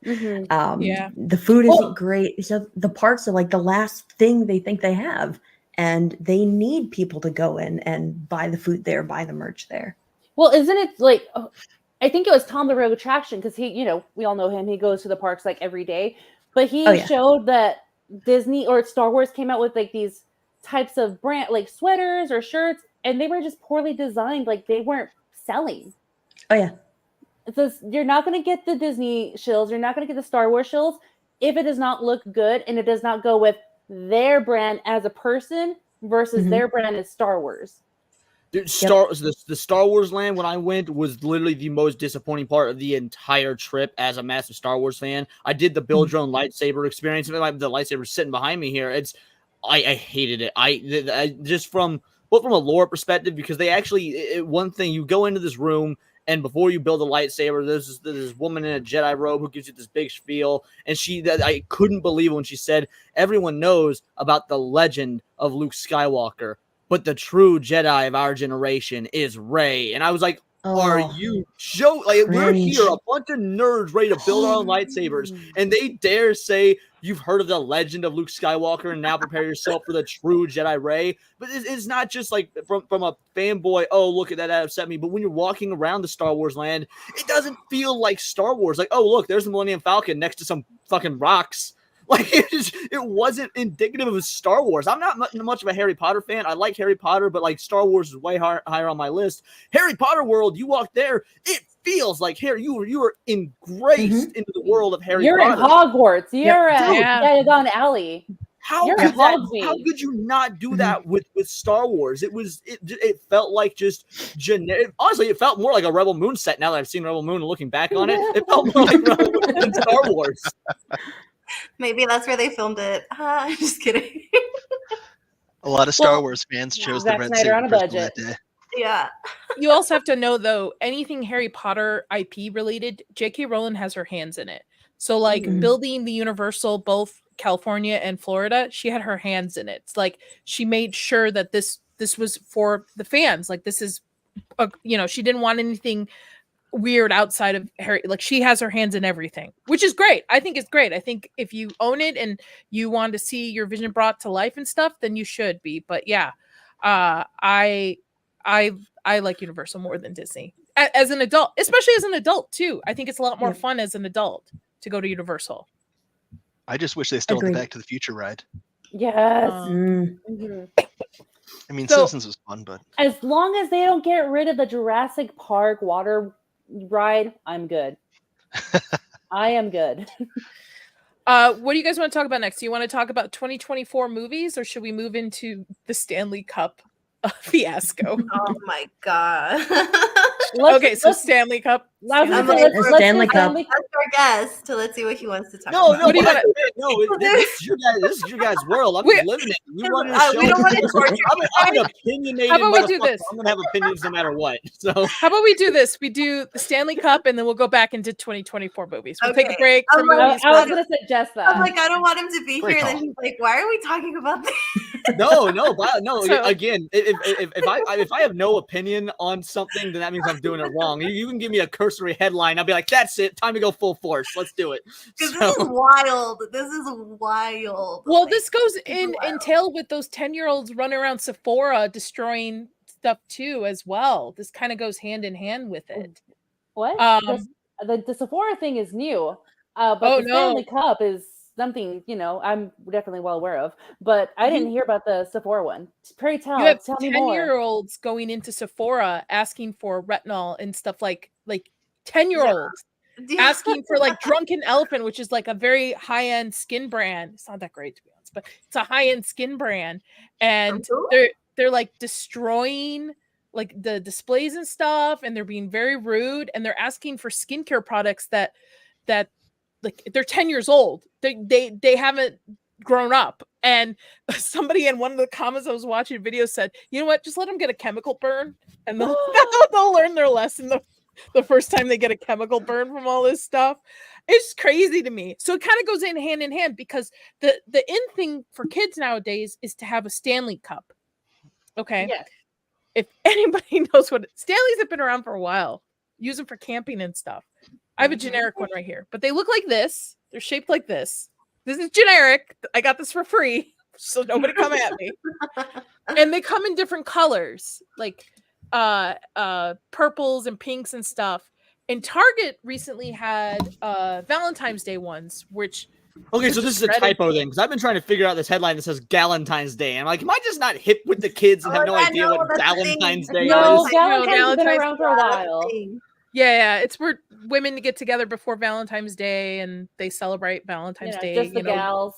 The food isn't great. So the parks are like the last thing they think they have. and they need people to go in and buy the food there, buy the merch there. Well, isn't it like, I think it was Tom the Rogue Attraction, because he, we all know him. He goes to the parks like every day, but he showed that Disney or Star Wars came out with like these types of brand, like sweaters or shirts, and they were just poorly designed. Like they weren't selling. Oh yeah. So you're not going to get the Disney shills. You're not going to get the Star Wars shills if it does not look good and it does not go with their brand as a person versus their brand as Star Wars. Dude, the Star Wars land when I went was literally the most disappointing part of the entire trip as a massive Star Wars fan. I did the build your own lightsaber experience. The lightsaber sitting behind me here. I hated it. I just from a lore perspective, because they actually, one thing, you go into this room, and before you build a lightsaber, there's this woman in a Jedi robe who gives you this big spiel. And I couldn't believe it when she said, everyone knows about the legend of Luke Skywalker, but the true Jedi of our generation is Rey. And I was like, are you joking? Like, we're here, a bunch of nerds ready to build our own lightsabers, and they dare say you've heard of the legend of Luke Skywalker and now prepare yourself for the true Jedi Rey. But it's not just like from a fanboy, oh, look at that upset me. But when you're walking around the Star Wars land, it doesn't feel like Star Wars. Like, oh, look, there's the Millennium Falcon next to some fucking rocks. Like, it wasn't indicative of Star Wars. I'm not much of a Harry Potter fan. I like Harry Potter, but like Star Wars is way higher on my list. Harry Potter world, you walk there, it feels like Harry. You were engraced into the world of Harry Potter. You're in Hogwarts. You're at Diagon Alley. How could you not do that with Star Wars? It felt like just generic. Honestly, it felt more like a Rebel Moon set. Now that I've seen Rebel Moon and looking back on it, it felt more like Rebel Moon than Star Wars. Maybe that's where they filmed it. I'm just kidding. A lot of Star Wars fans chose the Red Saber on a budget that day. Yeah. You also have to know, though, anything Harry Potter IP related, J.K. Rowling has her hands in it. So, like, building the Universal, both California and Florida, she had her hands in it. It's like she made sure that this was for the fans. Like, this is, she didn't want anything weird outside of Harry. Like, she has her hands in everything, which is great. I think it's great. I think if you own it and you want to see your vision brought to life and stuff, then you should be. But yeah, I like Universal more than Disney as an adult, especially as an adult too. I think it's a lot more fun as an adult to go to Universal. I just wish they still had the Back to the Future ride. Yes. I mean, Simpsons was fun, but as long as they don't get rid of the Jurassic Park water ride, I'm good. I am good. What do you guys want to talk about next? Do you want to talk about 2024 movies, or should we move into the Stanley Cup fiasco? Oh my god. Stanley Cup. Stanley Cup. That's our guest. So let's see what he wants to talk about. What do you want? This is your guys' world. I'm just living it. You run your show. We don't want to torture. I'm an opinionated. How about we do this? I'm gonna have opinions no matter what. So how about we do this? We do the Stanley Cup, and then we'll go back into 2024 movies. We'll take a break. I was gonna suggest that. I'm like, I don't want him to be here. Then he's like, why are we talking about this? No. So, again, if I have no opinion on something, then that means I'm doing it wrong. You can give me a cursory headline. I'll be like, that's it. Time to go full force. Let's do it. Because this is wild. This is wild. Well, this goes in tail with those 10-year-olds running around Sephora destroying stuff too, as well. This kind of goes hand in hand with it. What? The Sephora thing is new. But the Stanley Cup is something, I'm definitely well aware of, but I didn't hear about the Sephora one. Pray tell, you have tell me more. 10-year-olds going into Sephora asking for retinol and stuff, like 10-year-olds asking for like Drunken Elephant, which is like a very high-end skin brand. It's not that great, to be honest, but it's a high-end skin brand, and they're like destroying like the displays and stuff, and they're being very rude, and they're asking for skincare products that like they're 10 years old. They haven't grown up. And somebody in one of the comments I was watching a video said, you know what, just let them get a chemical burn, and they'll learn their lesson the first time they get a chemical burn from all this stuff. It's crazy to me. So it kind of goes hand in hand, because the in thing for kids nowadays is to have a Stanley Cup. Okay. Yes. If anybody knows what Stanleys have been around for a while, use them for camping and stuff. I have a generic one right here, but they look like this. They're shaped like this. This is generic. I got this for free so nobody come at me. And they come in different colors, like purples and pinks and stuff. And Target recently had Valentine's Day ones, which Okay, so this is a typo thing, because I've been trying to figure out this headline that says Galentine's Day. I'm like, am I just not hip with the kids and have no idea what Valentine's Day No, is? Valentine's has been around for a while. Yeah, it's where women get together before Valentine's Day and they celebrate Valentine's Day. Just the gals.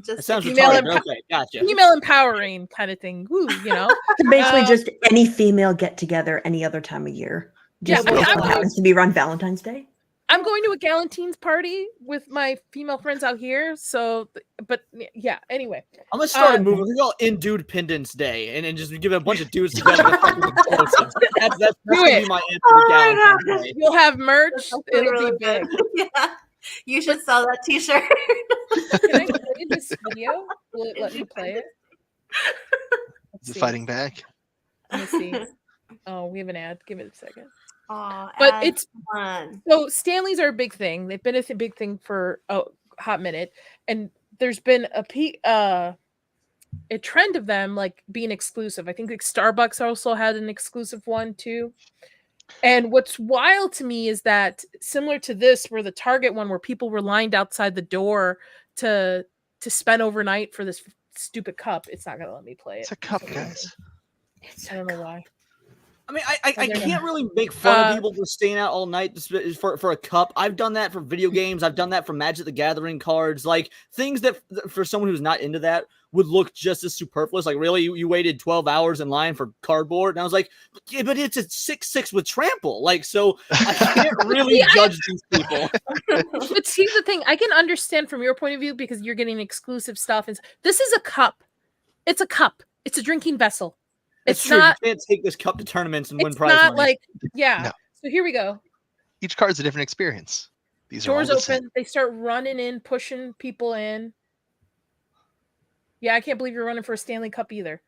That sounds female retarded. Okay, gotcha. Female empowering kind of thing. Woo, you know. Basically, just any female get together any other time of year. Just happens to be around Valentine's Day. I'm going to a Galentine's party with my female friends out here. So, but yeah, anyway. I'm going to start a movement. We call it Independence Day and just give it a bunch of dudes together. That's going to be my answer to Galentine's Day. You'll have merch. It'll really be big. Yeah. You should sell that t-shirt. Can I play this video? Will it let me play it? Is it fighting back? Let me see. Oh, we have an ad. Give it a second. Oh, but it's fun. So Stanleys are a big thing. They've been a big thing for a hot minute, and there's been a trend of them like being exclusive. I think like Starbucks also had an exclusive one too. And what's wild to me is that similar to this, where the Target one, where people were lined outside the door to spend overnight for this stupid cup. It's not gonna let me play it. It's a cup, guys. I don't know why. I mean, I can't really make fun of people for staying out all night for a cup. I've done that for video games. I've done that for Magic the Gathering cards. Like, things that, for someone who's not into that, would look just as superfluous. Like, really, you waited 12 hours in line for cardboard? And I was like, yeah, but it's a 6/6 with trample. Like, so I can't really judge these people. But see, the thing, I can understand from your point of view because you're getting exclusive stuff. And this is a cup. It's a cup. It's a drinking vessel. It's true. Not, you can't take this cup to tournaments and win prize money. It's not money. No. So here we go. Each card's a different experience. These doors are all open. They start running in, pushing people in. Yeah, I can't believe you're running for a Stanley Cup either.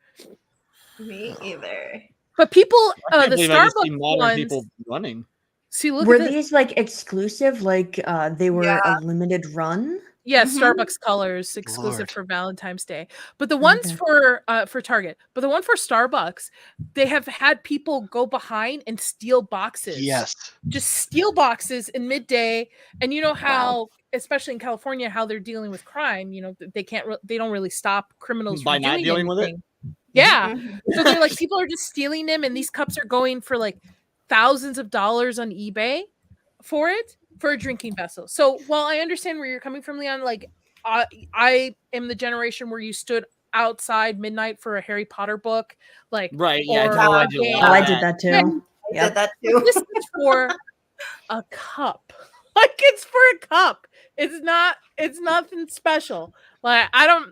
Me either. But people, the Starbucks ones, people running. See, look. Were these like exclusive? Like they were a limited run? Yeah, Starbucks colors exclusive for Valentine's Day. But the ones for Target, but the one for Starbucks, they have had people go behind and steal boxes. Yes. Just steal boxes in midday. And you know how, especially in California, how they're dealing with crime, you know, they don't really stop criminals by not dealing with it. Yeah. So they're like, people are just stealing them, and these cups are going for like thousands of dollars on eBay for it. For a drinking vessel. So while I understand where you're coming from, Leon, like I am the generation where you stood outside midnight for a Harry Potter book, like right? Yeah, I did that too. I did that too. This is for a cup. Like it's for a cup. It's nothing special. Like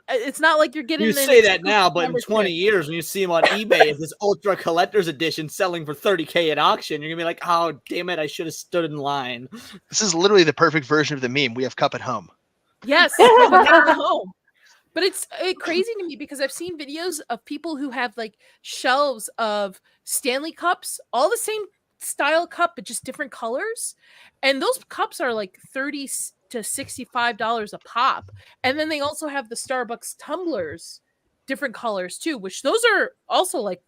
it's not like you're getting. You say that now, but in 20 years, when you see them on eBay as this ultra collector's edition selling for $30K at auction, you're gonna be like, "Oh, damn it! I should have stood in line." This is literally the perfect version of the meme. We have cup at home. Yes, at home. But it's crazy to me because I've seen videos of people who have like shelves of Stanley cups, all the same style cup, but just different colors, and those cups are like $30 to $65 a pop. And then they also have the Starbucks tumblers, different colors too, which those are also like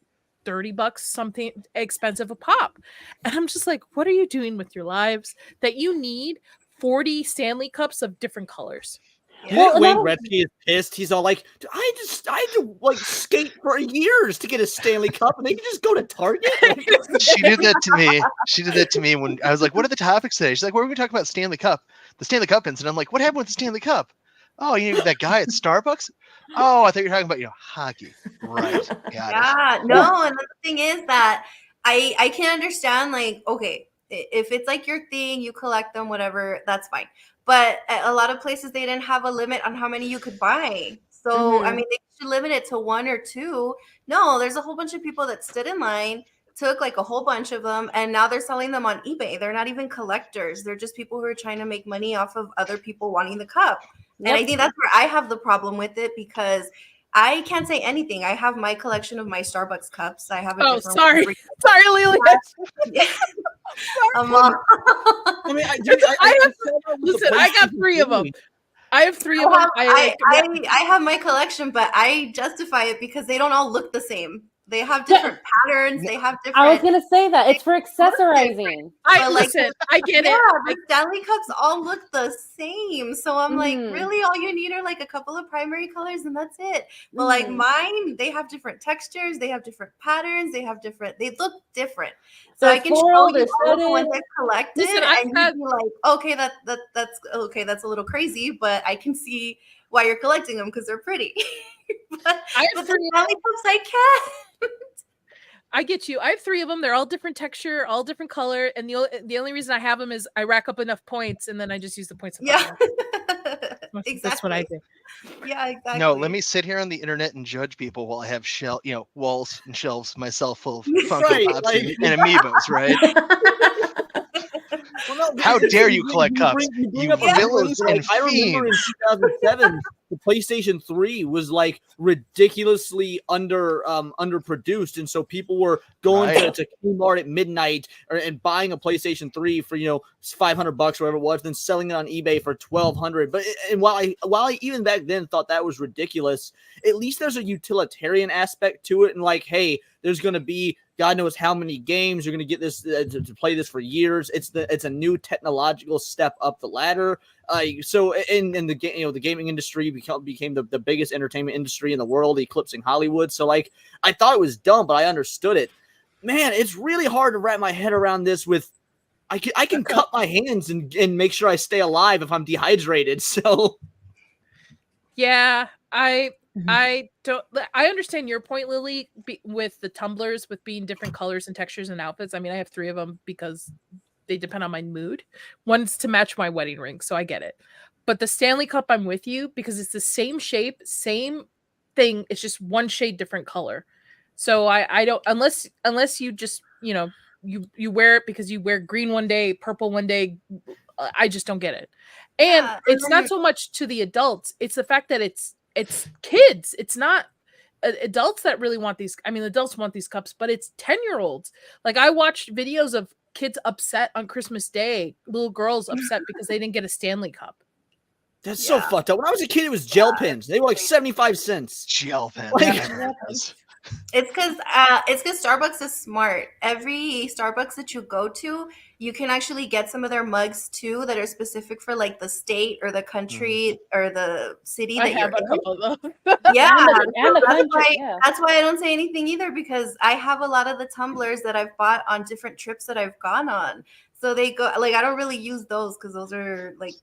$30, something expensive a pop. And I'm just like, what are you doing with your lives that you need 40 Stanley cups of different colors? You think Wayne Gretzky is pissed? He's all like, I had to like skate for years to get a Stanley Cup, and they can just go to Target. She did that to me. She did that to me when I was like, "What are the topics today?" She's like, "What are we talking about? Stanley Cup, the Stanley Cup incident." I'm like, "What happened with the Stanley Cup?" "Oh, you know that guy at Starbucks." "Oh, I thought you were talking about hockey." Right? Got it. No. And the thing is that I can understand. Like, okay, if it's like your thing, you collect them, whatever, that's fine. But at a lot of places, they didn't have a limit on how many you could buy. So, I mean, they should limit it to 1 or 2. No, there's a whole bunch of people that stood in line, took like a whole bunch of them, and now they're selling them on eBay. They're not even collectors. They're just people who are trying to make money off of other people wanting the cup. Yep. And I think that's where I have the problem with it because I can't say anything. I have my collection of my Starbucks cups. I have a sorry, Lily. I got 3 of them. I have 3 of them. I have my collection, but I justify it because they don't all look the same. They have different patterns. They have different. I was gonna say that it's for accessorizing. Listen, I get it. The Stanley Cups all look the same, so I'm like, really, all you need are like a couple of primary colors, and that's it. But like mine, they have different textures, they have different patterns, they look different. So I can show you all of the ones I've collected, and you'd be like, okay, that's okay, that's a little crazy, but I can see why you're collecting them because they're pretty. but the Stanley Cups, I can't. I get you. I have 3 of them. They're all different texture, all different color, and the only reason I have them is I rack up enough points, and then I just use the points. Exactly. That's what I do. Yeah, exactly. No, let me sit here on the internet and judge people while I have walls and shelves myself full of Funko Pops and amiibos, right? Well, no, how dare you collect cups? You villains and I remember in 2007, the PlayStation 3 was like ridiculously underproduced, and so people were going to Kmart at midnight and buying a PlayStation 3 for $500 whatever it was, then selling it on eBay for $1,200. But while I even back then thought that was ridiculous, at least there's a utilitarian aspect to it, and like, hey, there's going to be God knows how many games you're going to get this to play this for years. It's a new technological step up the ladder. So in the the gaming industry became the biggest entertainment industry in the world, eclipsing Hollywood. So like, I thought it was dumb, but I understood it. Man, it's really hard to wrap my head around this. With I can cut my hands and make sure I stay alive if I'm dehydrated. So yeah, I understand your point, Lily, with the tumblers with being different colors and textures and outfits. I mean, I have 3 of them because they depend on my mood. One's to match my wedding ring, so I get it. But the Stanley Cup, I'm with you because it's the same shape, same thing. It's just one shade different color. So I don't, unless you just you wear it because you wear green one day, purple one day. I just don't get it. And it's not so much to the adults. It's the fact that it's kids. It's not adults that really want these. I mean, adults want these cups, but it's 10-year-olds. Like, I watched videos of kids upset on Christmas Day, little girls upset because they didn't get a Stanley Cup. That's so fucked up. When I was a kid, it was gel pens. They were like 75 cents. Gel pens. It's because Starbucks is smart. Every Starbucks that you go to, you can actually get some of their mugs too that are specific for like the state or the country or the city that you're in. Couple of those. Yeah, and the country, that's why I don't say anything either, because I have a lot of the tumblers that I've bought on different trips that I've gone on. So they go like, I don't really use those because those are like,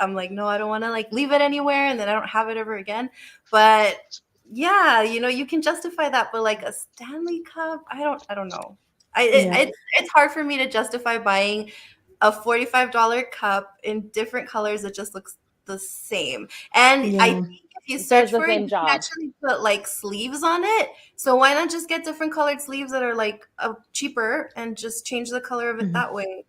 I'm like, no, I don't want to like leave it anywhere and then I don't have it ever again. But yeah, you can justify that, but like a Stanley Cup, I don't know. It's hard for me to justify buying a $45 cup in different colors that just looks the same. And I think if you search for it, you can actually put like sleeves on it. So why not just get different colored sleeves that are like cheaper and just change the color of it that way?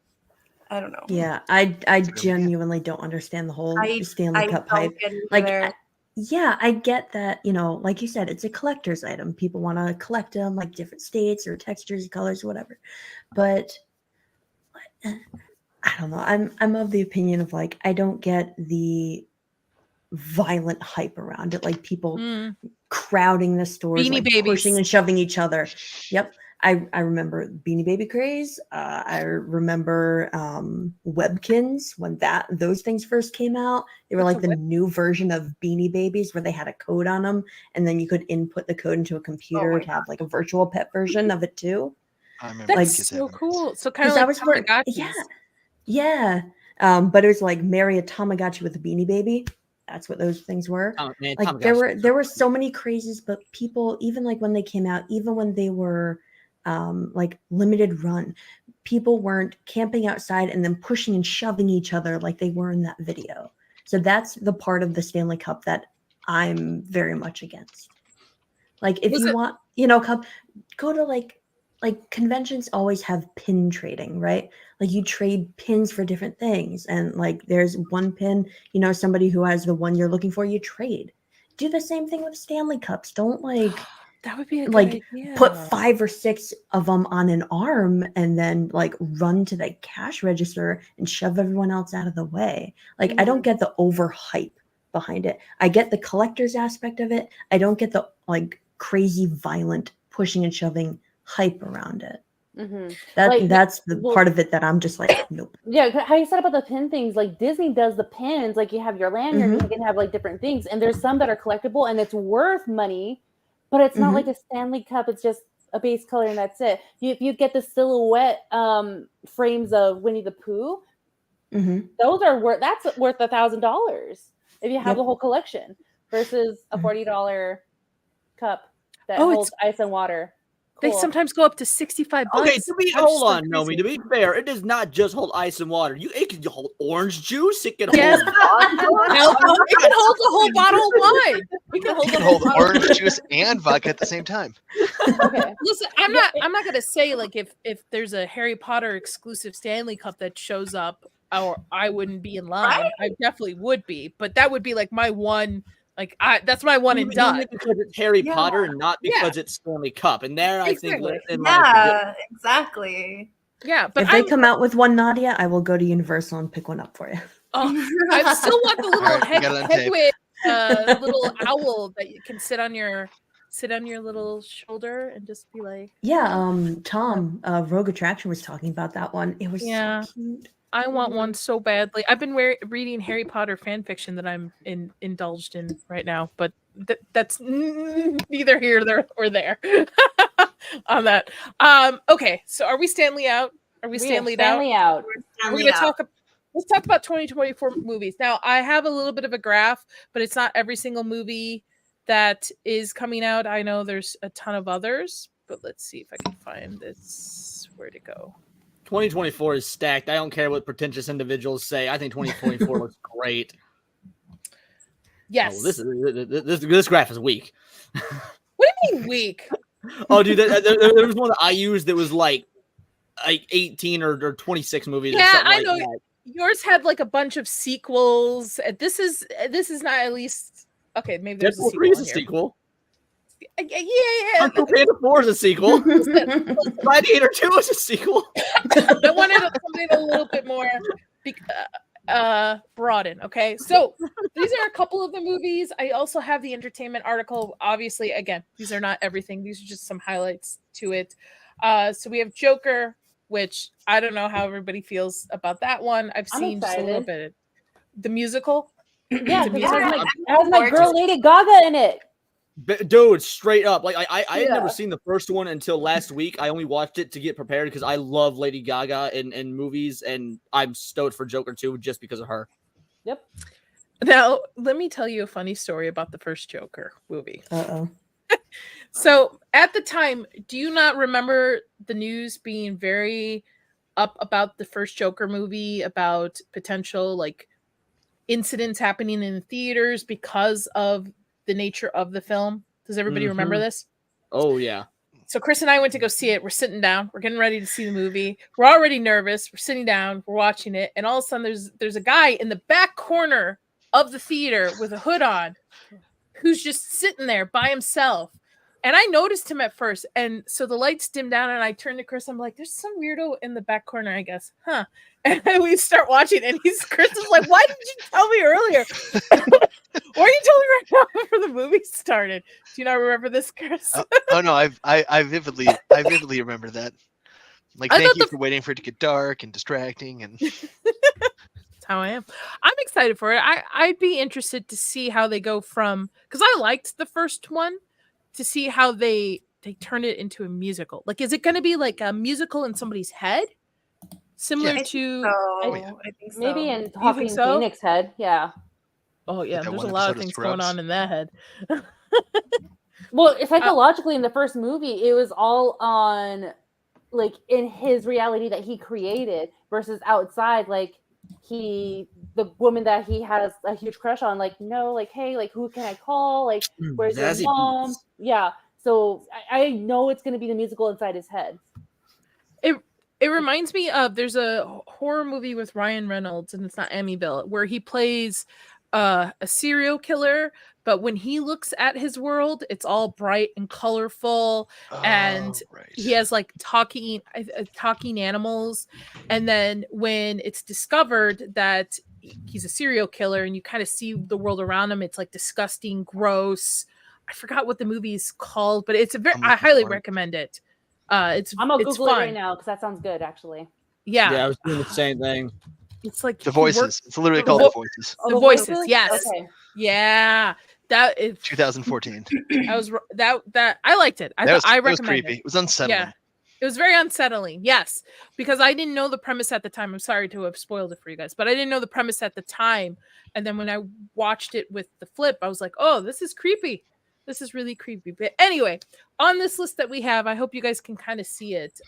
I don't know. Yeah, I genuinely don't understand the whole Stanley Cup hype. Like, yeah, I get that, like you said, it's a collector's item. People want to collect them, like different states or textures, colors, whatever. But I don't know. I'm of the opinion of like, I don't get the violent hype around it, like people crowding the stores, Beanie like Babies. pushing and shoving each other. Yep. I remember Beanie Baby craze. I remember Webkins when those things first came out. They were like the new version of Beanie Babies where they had a code on them, and then you could input the code into a computer to have like a virtual pet version of it too. I remember That's so cool. So kind of like Tamagotchis. Yeah. But it was like marry a Tamagotchi with a Beanie Baby. That's what those things were. Like there were so many crazes, but people, even like when they came out, even when they were like limited run, people weren't camping outside and then pushing and shoving each other like they were in that video. So that's the part of the Stanley Cup that I'm very much against. Like, if you want, cup, go to like conventions always have pin trading, right? Like, you trade pins for different things, and like there's one pin, somebody who has the one you're looking for, you trade. Do the same thing with Stanley Cups. Don't like That would be a good like idea. put 5 or 6 of them on an arm and then like run to the cash register and shove everyone else out of the way. Like I don't get the overhype behind it. I get the collector's aspect of it. I don't get the like crazy violent pushing and shoving hype around it. That's the part of it that I'm just like, nope. Yeah, how you said about the pin things, like Disney does the pins, like you have your lanyard, you can have like different things, and there's some that are collectible and it's worth money, but it's not like a Stanley Cup. It's just a base color and that's it. If you get the silhouette frames of Winnie the Pooh, those are worth $1,000 if you have the whole collection versus a $40 cup that holds ice and water. They sometimes go up to $65. Okay, hold on, Nomi. To be fair, it does not just hold ice and water. It can hold orange juice. It can hold. It can hold the whole bottle of wine. We can hold orange juice and vodka at the same time. Okay. Listen, I'm not gonna say like if there's a Harry Potter exclusive Stanley Cup that shows up, or I wouldn't be in line. Right? I definitely would be, but that would be like my one. Like that's my one and done. Because it's Harry Potter and not because it's Stanley Cup. And there, I think, exactly. Yeah, but if they come out with one, Nadia, I will go to Universal and pick one up for you. Oh, I still want the little headwind, little owl that you can sit on your little shoulder and just be like. Yeah, Tom, Rogue Attraction was talking about that one. It was so cute. I want one so badly. I've been reading Harry Potter fan fiction that I'm indulged in right now, but that's neither here or there on that. Okay, so are we Stanley out? Are we Stanley out? We're gonna talk. Let's talk about 2024 movies. Now, I have a little bit of a graph, but it's not every single movie that is coming out. I know there's a ton of others, but let's see if I can find this. Where'd it go? 2024 is stacked. I don't care what pretentious individuals say. I think 2024 looks great. Yes. Oh, this graph is weak. What do you mean weak? Oh, dude, there was one that I used that was like 18 or 26 movies. Yeah, or something I know. That. Yours had like a bunch of sequels. This is not at least okay. Maybe there's Deadpool 3 is a sequel. Yeah. Uncle Panda 4 is a sequel. Gladiator 2 is a sequel. I wanted something a little bit more broaden. Okay, so these are a couple of the movies. I also have the entertainment article. Obviously, again, these are not everything. These are just some highlights to it. So we have Joker, which I don't know how everybody feels about that one. I've seen just a little bit. The musical. Yeah, it has my girl Lady Gaga in it. Dude, straight up. Like I had never seen the first one until last week. I only watched it to get prepared because I love Lady Gaga in movies, and I'm stoked for Joker 2 just because of her. Yep. Now, let me tell you a funny story about the first Joker movie. Uh-oh. So at the time, do you not remember the news being very up about the first Joker movie, about potential like incidents happening in theaters because of the nature of the film? Does everybody remember this? Oh, yeah. So Chris and I went to go see it. We're sitting down. We're getting ready to see the movie. We're already nervous. We're sitting down. We're watching it. And all of a sudden, there's a guy in the back corner of the theater with a hood on who's just sitting there by himself. And I noticed him at first. And so the lights dimmed down and I turned to Chris. I'm like, there's some weirdo in the back corner, I guess. Huh. And we start watching and Chris is like, why didn't you tell me earlier? Or you told me right now before the movie started. Do you not remember this, Chris? Oh no, I vividly remember that. Like, thank you for waiting for it to get dark and distracting, and that's how I am. I'm excited for it. I'd be interested to see how they go from, because I liked the first one, to see how they turn it into a musical. Like, is it going to be like a musical in somebody's head, similar to? I think so. Maybe in Joaquin Phoenix's head. Yeah. Oh yeah, there's a lot of things going on in that head. Well, psychologically in the first movie, it was all on like in his reality that he created versus outside, like the woman that he has a huge crush on, like, no, like, hey, like, who can I call? Like, where's your mom? Yeah. So I know it's going to be the musical inside his head. It reminds me of, there's a horror movie with Ryan Reynolds, and it's not Amityville, where he plays a serial killer, but when he looks at his world, it's all bright and colorful, and he has like talking animals. And then when it's discovered that he's a serial killer and you kind of see the world around him, it's like disgusting, gross. I forgot what the movie's called, but it's I highly recommend it. I'm gonna Google it right now because that sounds good, actually. Yeah, I was doing the same thing. It's like The Voices. It's literally called The Voices. The Voices, yes. Okay. Yeah. That is 2014. that I liked it. I recommend was creepy. it. It was unsettling. Yeah. It was very unsettling. Yes, because I didn't know the premise at the time. I'm sorry to have spoiled it for you guys, but I didn't know the premise at the time. And then when I watched it with the flip, I was like, "Oh, this is creepy. This is really creepy." But anyway, on this list that we have, I hope you guys can kind of see it.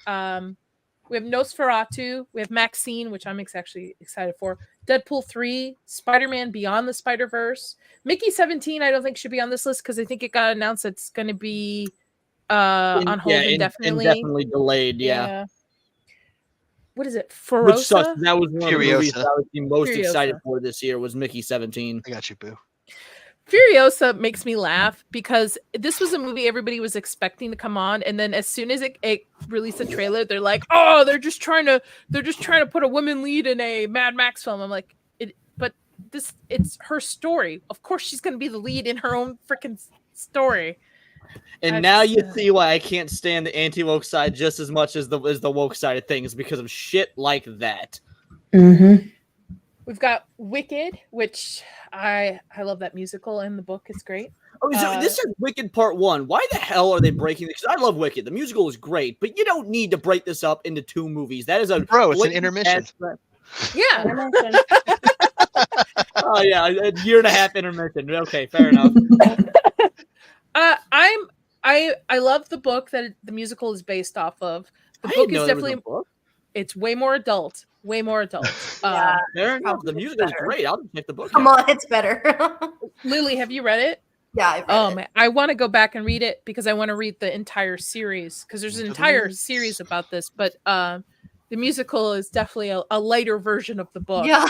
We have Nosferatu, we have Maxine, which I'm actually excited for. Deadpool 3, Spider-Man Beyond the Spider-Verse. Mickey 17, I don't think should be on this list because I think it got announced it's going to be on hold indefinitely. Indefinitely delayed, yeah. What is it? Furiosa? Which sucks. That was one of the movies Furiosa. that I was the most excited for this year was Mickey 17. I got you, boo. Furiosa makes me laugh because this was a movie everybody was expecting to come on, and then as soon as it released a trailer, they're like, "Oh, they're just trying to put a woman lead in a Mad Max film." I'm like, it's her story. Of course, she's going to be the lead in her own freaking story. And now you see why I can't stand the anti-woke side just as much as the woke side of things because of shit like that. Mm-hmm. We've got Wicked, which I love that musical, and the book is great. Oh, so this is Wicked Part 1. Why the hell are they breaking this? Because I love Wicked. The musical is great, but you don't need to break this up into 2 movies. That is it's an intermission. Yeah. Oh, yeah, a year and a half intermission. Okay, fair enough. I love the book that the musical is based off of. The book is definitely it's way more adult. Way more adult. Yeah, fair enough. The musical is great. I'll just take the book. Come on, it's better. Lily, have you read it? Yeah, I've read it. Man, I want to go back and read it because I want to read the entire series because there's an entire series about this. But the musical is definitely a lighter version of the book. Yeah.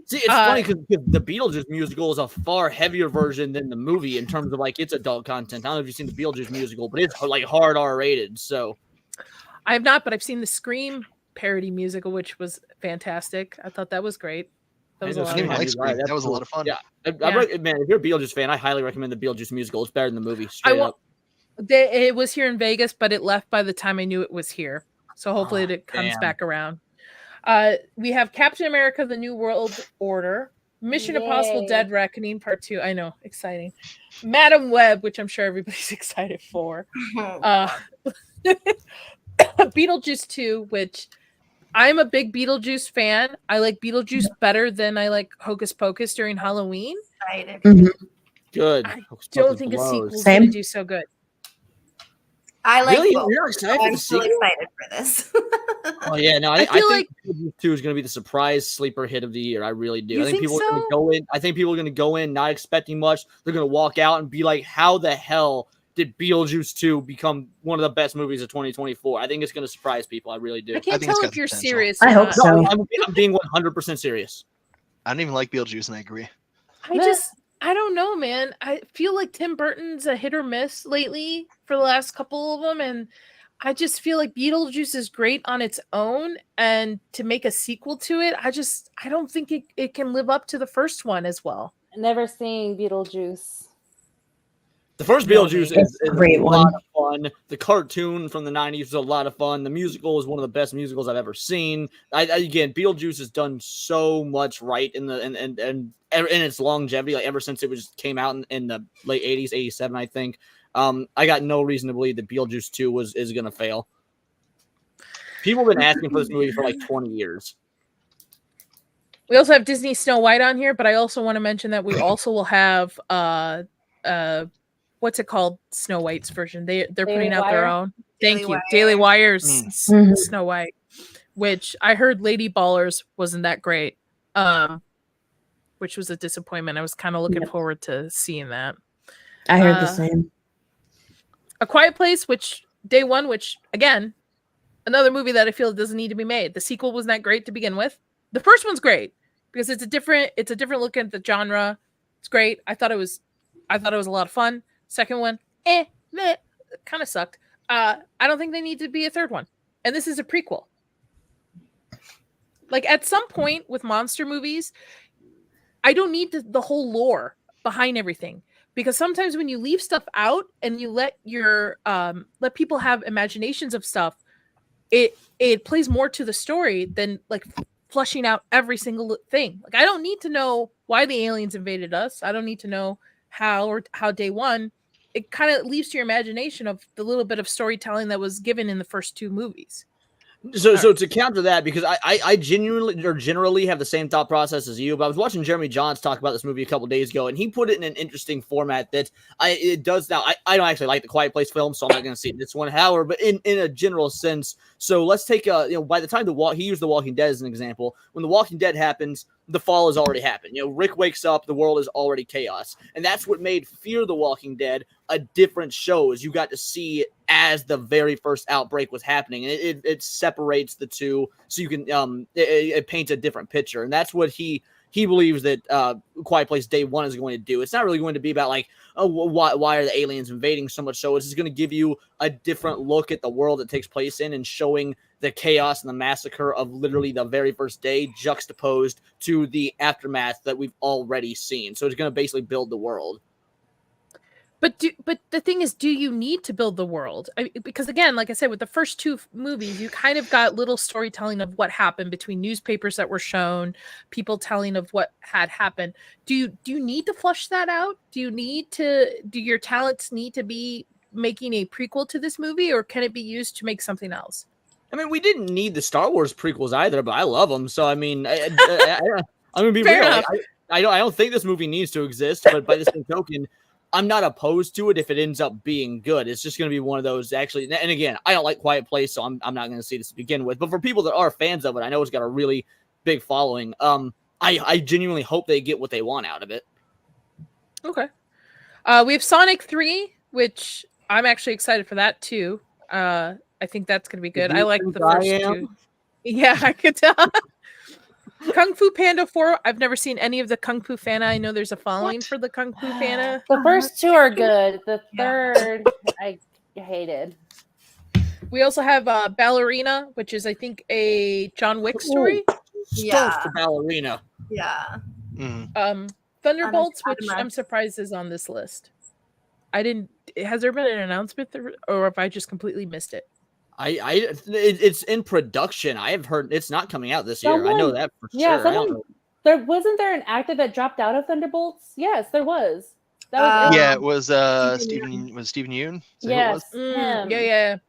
See, it's funny because the Beetlejuice musical is a far heavier version than the movie in terms of like its adult content. I don't know if you've seen the Beetlejuice musical, but it's like hard R-rated. So I have not, but I've seen the Scream parody musical, which was fantastic. I thought that was great. That was a lot of fun. That was a lot of fun. Yeah, man, if you're a Beetlejuice fan, I highly recommend the Beetlejuice musical. It's better than the movie. Straight up. It was here in Vegas, but it left by the time I knew it was here. So hopefully it comes back around. We have Captain America: The New World Order, Mission Impossible: Dead Reckoning Part 2. I know, exciting. Madam Web, which I'm sure everybody's excited for. Beetlejuice 2, which I'm a big Beetlejuice fan. I like Beetlejuice better than I like Hocus Pocus during Halloween. Mm-hmm. Good. I don't think a sequel's going to do so good. I like really? both. You're excited I'm still excited for this. Oh yeah, no, I think Beetlejuice 2 is going to be the surprise sleeper hit of the year. I really do. I think people are going to go in. I think people are going to go in not expecting much. They're going to walk out and be like, "How the hell did Beetlejuice 2 become one of the best movies of 2024?" I think it's going to surprise people. I really do. I can't tell if you're serious. I hope so. No, I'm being 100% serious. I don't even like Beetlejuice, and I agree. I don't know, man. I feel like Tim Burton's a hit or miss lately for the last couple of them, and I just feel like Beetlejuice is great on its own, and to make a sequel to it, I don't think it can live up to the first one as well. Never seen Beetlejuice. The first Beetlejuice is a great lot of fun. The cartoon from the 90s was a lot of fun. The musical is one of the best musicals I've ever seen. Again, Beetlejuice has done so much right in its longevity, like ever since it came out in the late 80s, 87, I think. I got no reason to believe that Beetlejuice 2 is going to fail. People have been asking for this movie for like 20 years. We also have Disney Snow White on here, but I also want to mention that we also will have what's it called? Snow White's version. They're putting out their own. Daily Wire's Snow White, which I heard Lady Ballers wasn't that great, which was a disappointment. I was kind of looking forward to seeing that. I heard the same. A Quiet Place, which day one, which again, another movie that I feel doesn't need to be made. The sequel was not great to begin with. The first one's great. because it's a different look at the genre. It's great. I thought it was a lot of fun. Second one, kind of sucked. I don't think they need to be a third one. And this is a prequel. Like at some point with monster movies, I don't need the whole lore behind everything, because sometimes when you leave stuff out and you let let people have imaginations of stuff, it plays more to the story than like flushing out every single thing. Like I don't need to know why the aliens invaded us. I don't need to know how day one. It kind of leaves to your imagination of the little bit of storytelling that was given in the first two movies. So to counter that, because I genuinely or generally have the same thought process as you, but I was watching Jeremy Johns talk about this movie a couple days ago, and he put it in an interesting format that it does now. I don't actually like the Quiet Place film, so I'm not going to see this one. However, but in a general sense, so let's take by the time he used The Walking Dead as an example. When The Walking Dead happens, the fall has already happened. Rick wakes up, the world is already chaos, and that's what made Fear the Walking Dead a different show. Is you got to see it as the very first outbreak was happening, and it separates the two, so you can it paints a different picture, and that's what he believes that Quiet Place Day One is going to do. It's not really going to be about like, oh, why are the aliens invading so much? So it's just going to give you a different look at the world it takes place in, and showing the chaos and the massacre of literally the very first day juxtaposed to the aftermath that we've already seen. So it's going to basically build the world. But the thing is, do you need to build the world? Because again, like I said, with the first two movies, you kind of got little storytelling of what happened between newspapers that were shown, people telling of what had happened. Do you need to flush that out? Do your talents need to be making a prequel to this movie, or can it be used to make something else? I mean, we didn't need the Star Wars prequels either, but I love them. So I mean, I'm gonna be Fair real. enough. I don't think this movie needs to exist, but by the same token, I'm not opposed to it if it ends up being good. It's just going to be one of those, actually. And again, I don't like Quiet Place, so I'm not going to see this to begin with. But for people that are fans of it, I know it's got a really big following. I genuinely hope they get what they want out of it. Okay. We have Sonic 3, which I'm actually excited for that too. I think that's going to be good. I like the first two. Yeah, I could tell. Kung Fu Panda 4. I've never seen any of the Kung Fu Panda. I know there's a following for the Kung Fu Panda. The first two are good. The third, I hated. We also have Ballerina, which is, I think, a John Wick story. For Ballerina. Yeah. Thunderbolts, which I'm surprised is on this list. Has there been an announcement, or have I just completely missed it? It's in production. I have heard it's not coming out this year. I know that for sure. Wasn't there an actor that dropped out of Thunderbolts? Yes, there was. It was Steven Yeun. Yes, yeah. Did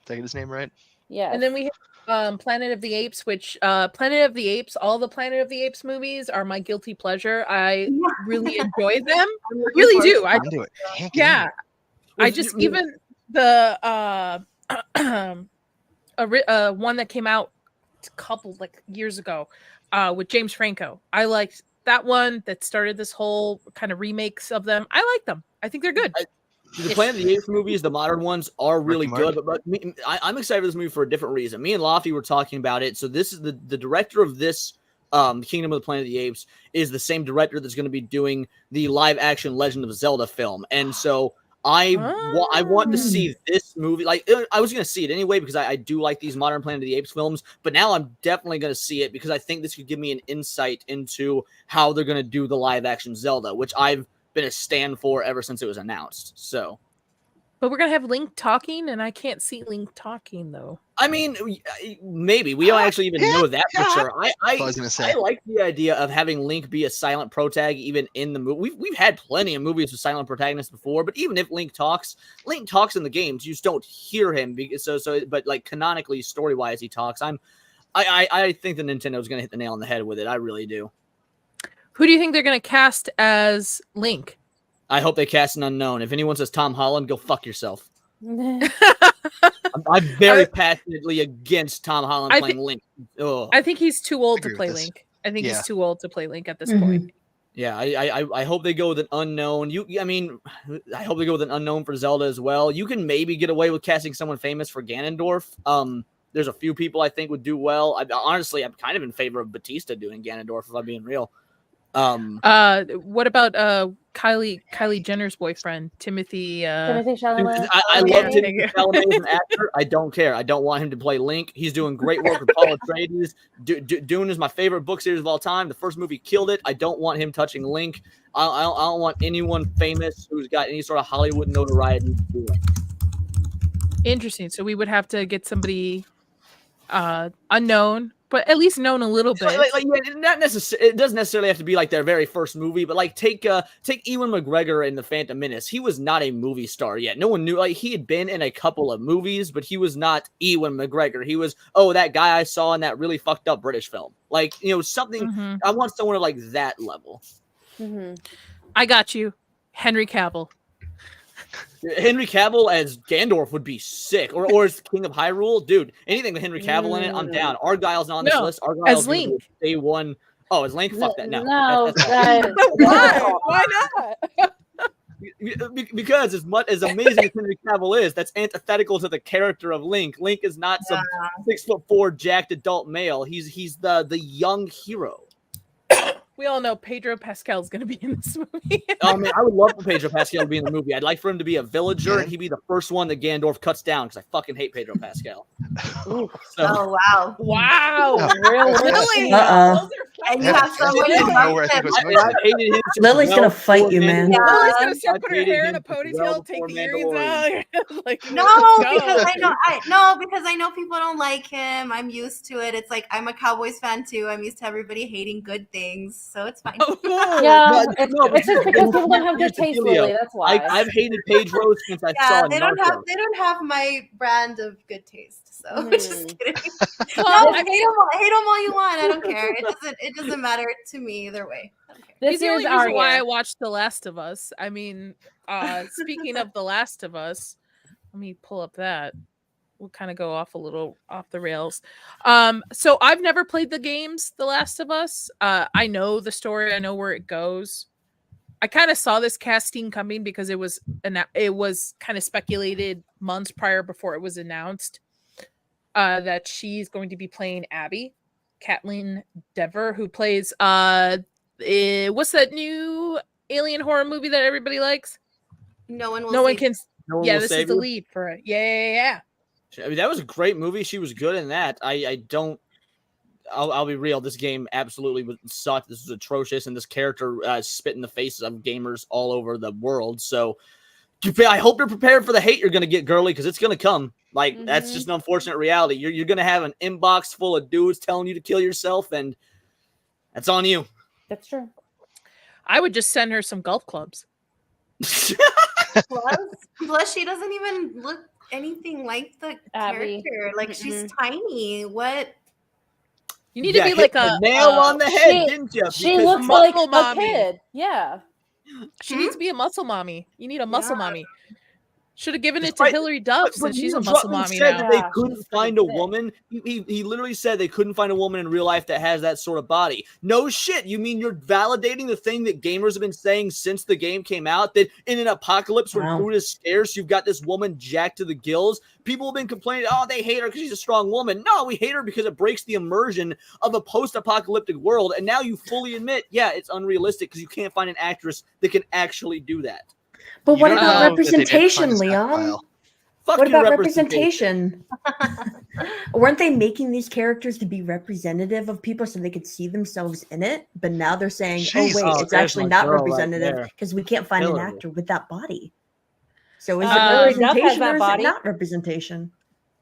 I get his name right? Yeah. And then we have Planet of the Apes, which Planet of the Apes, all the Planet of the Apes movies are my guilty pleasure. I really enjoy them. I really do. I do it. Yeah. I just even the one that came out a couple years ago with James Franco. I liked that one that started this whole kind of remakes of them. I like them. I think they're good. The Planet of the Apes movies, the modern ones, are really good, but I'm excited for this movie for a different reason. Me and Lofty were talking about it. So this is the director of this Kingdom of the Planet of the Apes is the same director that's going to be doing the live action Legend of Zelda film. And so I want to see this movie. Like, I was going to see it anyway because I do like these modern Planet of the Apes films, but now I'm definitely going to see it because I think this could give me an insight into how they're going to do the live action Zelda, which I've been a stand for ever since it was announced. So, but we're gonna have Link talking, and I can't see Link talking though. I mean, maybe we don't actually even know that for sure. I was gonna say. I like the idea of having Link be a silent protag even in the movie. We've had plenty of movies with silent protagonists before, but even if Link talks in the games. You just don't hear him. But like canonically, story wise, he talks. I think the Nintendo's gonna hit the nail on the head with it. I really do. Who do you think they're going to cast as Link? I hope they cast an unknown. If anyone says Tom Holland, go fuck yourself. I'm very passionately against Tom Holland playing Link. Ugh. I think he's too old to play Link. I think he's too old to play Link at this point. Yeah, I hope they go with an unknown. I hope they go with an unknown for Zelda as well. You can maybe get away with casting someone famous for Ganondorf. There's a few people I think would do well. Honestly, I'm kind of in favor of Batista doing Ganondorf, if I'm being real. What about Kylie Jenner's boyfriend, Timothy Chalamet? I love Timothy Chalamet as an actor. I don't care. I don't want him to play Link. He's doing great work with Paul Atreides. Dune is my favorite book series of all time. The first movie killed it. I don't want him touching Link. I don't want anyone famous who's got any sort of Hollywood notoriety to do it. Interesting. So we would have to get somebody unknown, but at least known a little bit. Not necessarily. It doesn't necessarily have to be like their very first movie, but like take Ewan McGregor in The Phantom Menace. He was not a movie star yet. No one knew. Like he had been in a couple of movies, but he was not Ewan McGregor. He was that guy I saw in that really fucked up British film. Like something. Mm-hmm. I want someone of like that level. Mm-hmm. I got you, Henry Cavill. Henry Cavill as Gandalf would be sick, or as King of Hyrule, dude. Anything with Henry Cavill in it, I'm down. Argyle's not on this list. Argyle's as Link. Day one. Oh, as Link? Fuck that. No. Why not? Because as much as amazing as Henry Cavill is, that's antithetical to the character of Link. Link is not some 6'4" jacked adult male. He's the young hero. We all know Pedro Pascal is going to be in this movie. Oh man, I would love for Pedro Pascal to be in the movie. I'd like for him to be a villager, and he'd be the first one that Gandalf cuts down because I fucking hate Pedro Pascal. Oh wow! Really? And you have someone Lily's gonna fight you, man. Lily's gonna start putting her hair in a ponytail, take the earrings out. Because I know people don't like him. I'm used to it. It's like I'm a Cowboys fan too. I'm used to everybody hating good things, so it's fine. Yeah, it's just because people don't have good taste, Lily. That's why. I've hated Pedro since I saw they Narcos. They don't have my brand of good taste. So just kidding. No, hate them all you want. I don't care. It doesn't matter to me either way. He's the only reason why I watched The Last of Us. I mean, speaking of The Last of Us, let me pull up that. We'll kind of go off a little off the rails. So I've never played the games The Last of Us. I know the story. I know where it goes. I kind of saw this casting coming because it was kind of speculated months prior before it was announced that she's going to be playing Abby, Caitlin Dever, who plays what's that new alien horror movie that everybody likes? No one can. Yeah, this is the lead for it. Yeah. I mean, that was a great movie. She was good in that. I'll be real. This game absolutely sucked. This was atrocious, and this character spit in the faces of gamers all over the world. So I hope you're prepared for the hate you're going to get, girly, because it's going to come. Like, that's just an unfortunate reality. You're going to have an inbox full of dudes telling you to kill yourself, and that's on you. That's true. I would just send her some golf clubs. Plus, she doesn't even look anything like the Abby. character. Like, she's tiny. What? You need to be like a nail on the head, didn't you? She looks like a kid. Yeah. She needs to be a muscle mommy. You need a muscle mommy. Should have given it to Hillary Duff since she's a muscle mommy now. They couldn't find a woman. He literally said they couldn't find a woman in real life that has that sort of body. No shit. You mean you're validating the thing that gamers have been saying since the game came out, that in an apocalypse where food is scarce, you've got this woman jacked to the gills. People have been complaining, they hate her because she's a strong woman. No, we hate her because it breaks the immersion of a post-apocalyptic world. And now you fully admit, it's unrealistic because you can't find an actress that can actually do that. But what about representation, Leon? What about representation? Weren't they making these characters to be representative of people so they could see themselves in it? But now they're saying, it's actually not representative because we can't find an actor with that body. So is it representation or is it not representation?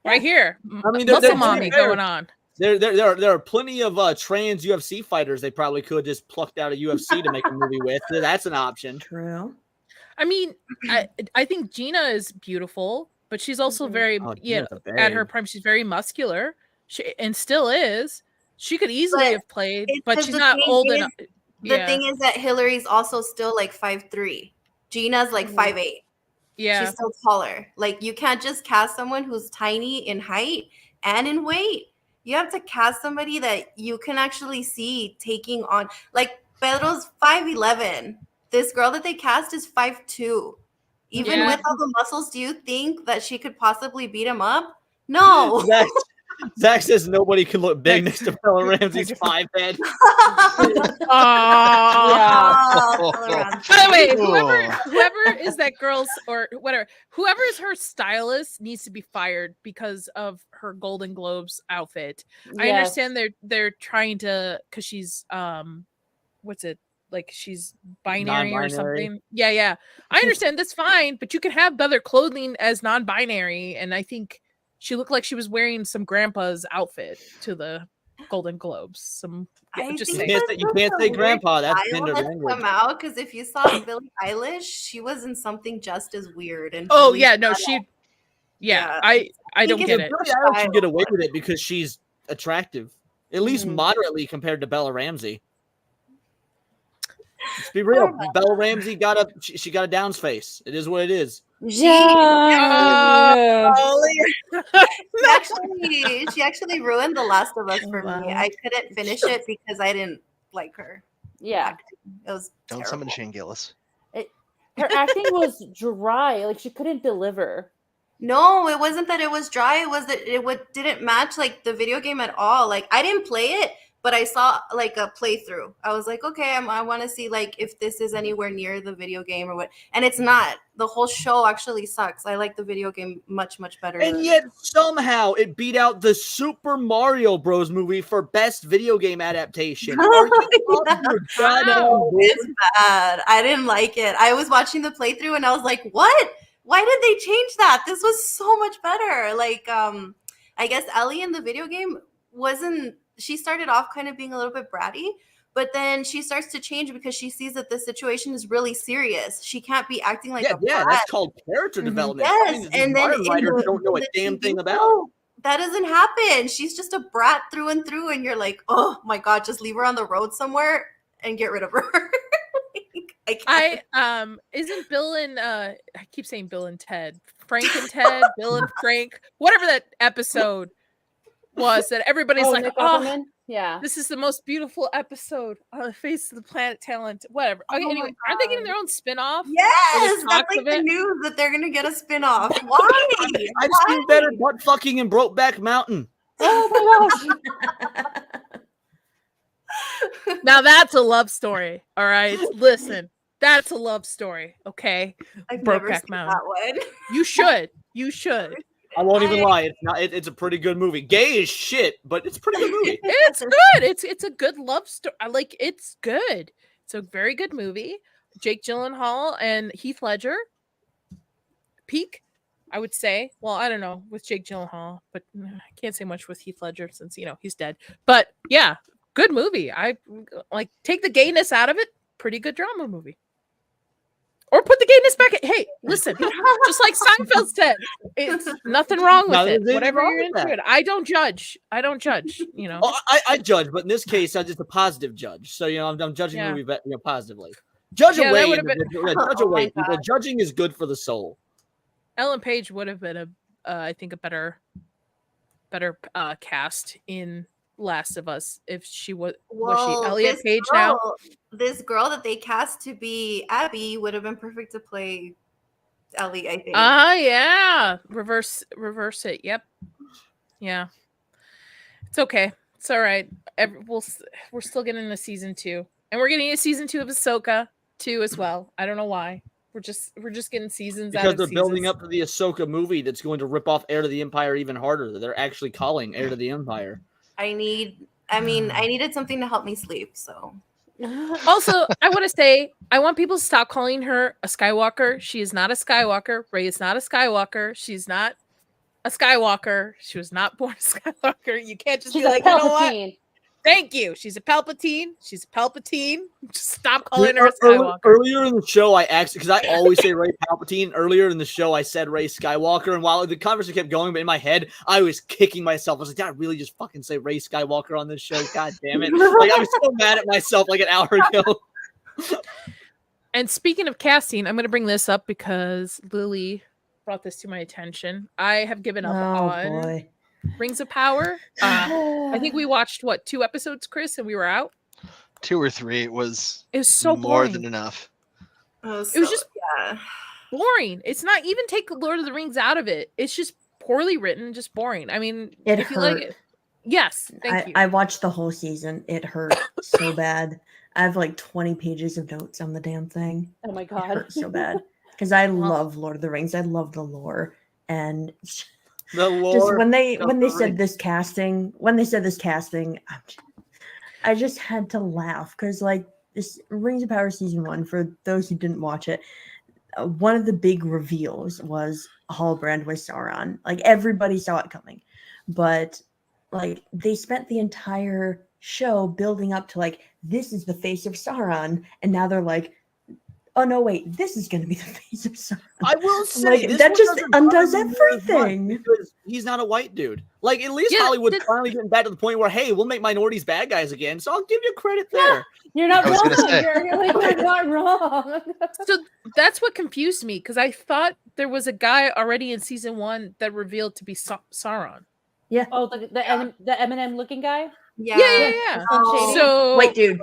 Right here. I mean, muscle mommy going on. There are plenty of trans UFC fighters they probably could just plucked out of UFC to make a movie with. That's an option. True. I mean, I think Gina is beautiful, but she's also very, at her prime, she's very muscular, and still is. She could easily have played, but she's not old enough. The thing is that Hillary's also still like 5'3". Gina's like 5'8". Yeah, she's still taller. Like, you can't just cast someone who's tiny in height and in weight. You have to cast somebody that you can actually see taking on. Like, Pedro's 5'11". This girl that they cast is 5'2". Even with all the muscles, do you think that she could possibly beat him up? No. Zach says nobody can look big next to Bella Ramsey's 5 head. Oh, By the way, whoever is that girl's or whatever, whoever is her stylist needs to be fired because of her Golden Globes outfit. I understand they're trying to, because she's what's it, like she's binary or something. Yeah. I understand that's fine, but you can have other clothing as non-binary, and I think she looked like she was wearing some grandpa's outfit to the Golden Globes. Just think you can't say grandpa. That's style gender has language. come out, because if you saw Billie Eilish, she was in something just as weird. And I don't get it. Billie Eilish can get away with it because she's attractive, at least moderately compared to Bella Ramsey. Let's be real. Bella Ramsey got a Downs face. It is what it is. Yeah. She actually ruined The Last of Us for me. I couldn't finish it because I didn't like her. Yeah. It was Don't terrible. summon Shane Gillis. Her acting was dry. Like she couldn't deliver. No, it wasn't that it was dry. It was that didn't match like the video game at all. Like I didn't play it, but I saw like a playthrough. I was like, okay, I want to see like if this is anywhere near the video game or what. And it's not. The whole show actually sucks. I like the video game much, much better. And yet somehow it beat out the Super Mario Bros. Movie for best video game adaptation. It's bad. I didn't like it. I was watching the playthrough and I was like, what? Why did they change that? This was so much better. Like, I guess Ellie in the video game she started off kind of being a little bit bratty, but then she starts to change because she sees that the situation is really serious. She can't be acting like a brat. That's called character development. Yes, and then writers don't know a damn thing about it. That doesn't happen. She's just a brat through and through, and you're like, oh my god, just leave her on the road somewhere and get rid of her. Isn't Bill and I keep saying Bill and Ted, Frank and Ted, Bill and Frank, whatever that episode was that everybody's like, oh, yeah, this is the most beautiful episode on the face of the planet, talent, whatever. Okay, anyway, aren't they getting their own spin-off? Yes, that's like the news that they're gonna get a spin-off. Why? I've seen better butt fucking in Brokeback Mountain. Oh my gosh. Now that's a love story. All right, listen, that's a love story. Okay, I've never seen Mountain. That one. You should. I won't even lie. It's not. It's a pretty good movie. Gay as shit, but it's a pretty good movie. It's good. It's a good love story. It's good. It's a very good movie. Jake Gyllenhaal and Heath Ledger. Peak, I would say. Well, I don't know with Jake Gyllenhaal, but I can't say much with Heath Ledger since he's dead. But yeah, good movie. I like take the gayness out of it. Pretty good drama movie. Or put the gayness back. Hey, listen, just like Seinfeld said, it's nothing wrong with it. Whatever you're into it. I don't judge. I judge, but in this case, I'm just a positive judge. So I'm judging the movie, positively. Judge away. Judge away. People. Judging is good for the soul. Ellen Page would have been I think a better cast in Last of Us if she was she Elliot Page now? This girl that they cast to be Abby would have been perfect to play Ellie, I think. Yeah. Reverse it. Yep. Yeah. It's okay. It's all right. We're still getting a season 2. And we're getting a season 2 of Ahsoka too as well. I don't know why. We're just getting seasons because they're building up to the Ahsoka movie that's going to rip off Heir to the Empire even harder. They're actually calling Heir to the Empire. I needed something to help me sleep, so. Also, I want to say, I want people to stop calling her a Skywalker. She is not a Skywalker. Rey is not a Skywalker. She's not a Skywalker. She was not born a Skywalker. You can't just be like, you know what? Thank you. She's a Palpatine. Just stop calling her a Skywalker. Earlier in the show, I asked, because I always say Rey Palpatine. Earlier in the show, I said Rey Skywalker. And while the conversation kept going, but in my head, I was kicking myself. I was like, did I really just fucking say Rey Skywalker on this show? God damn it. Like, I was so mad at myself like an hour ago. And speaking of casting, I'm going to bring this up because Lily brought this to my attention. I have given up on Rings of Power. I think we watched 2 episodes, Chris, and we were out. 2 or 3. It was so more boring. than enough. It was just boring. It's not even take Lord of the Rings out of it. It's just poorly written, just boring. I mean, It if you like hurt. it, yes, thank you. I watched the whole season. It hurt so bad. I have like 20 pages of notes on the damn thing. Oh my It god. hurt so bad because I Well- love Lord of the Rings. I love the lore, and The lore. just when they of the said Rings. this casting, I just had to laugh because like this Rings of Power season 1. For those who didn't watch it, one of the big reveals was Halbrand was Sauron. Like everybody saw it coming, but like they spent the entire show building up to like this is the face of Sauron, and now they're like, oh no, wait, this is going to be the face of Sauron. I will say Like, this that one just doesn't undoes bother me as much everything. because he's not a white dude. Like at least Yeah, Hollywood's that's- finally getting back to the point where hey, we'll make minorities bad guys again. So I'll give you credit there. You're not I was wrong. gonna say. You're not wrong. So that's what confused me because I thought there was a guy already in season 1 that revealed to be Sauron. Oh, the Eminem looking guy. Yeah. Yeah. Oh. So Wait, dude,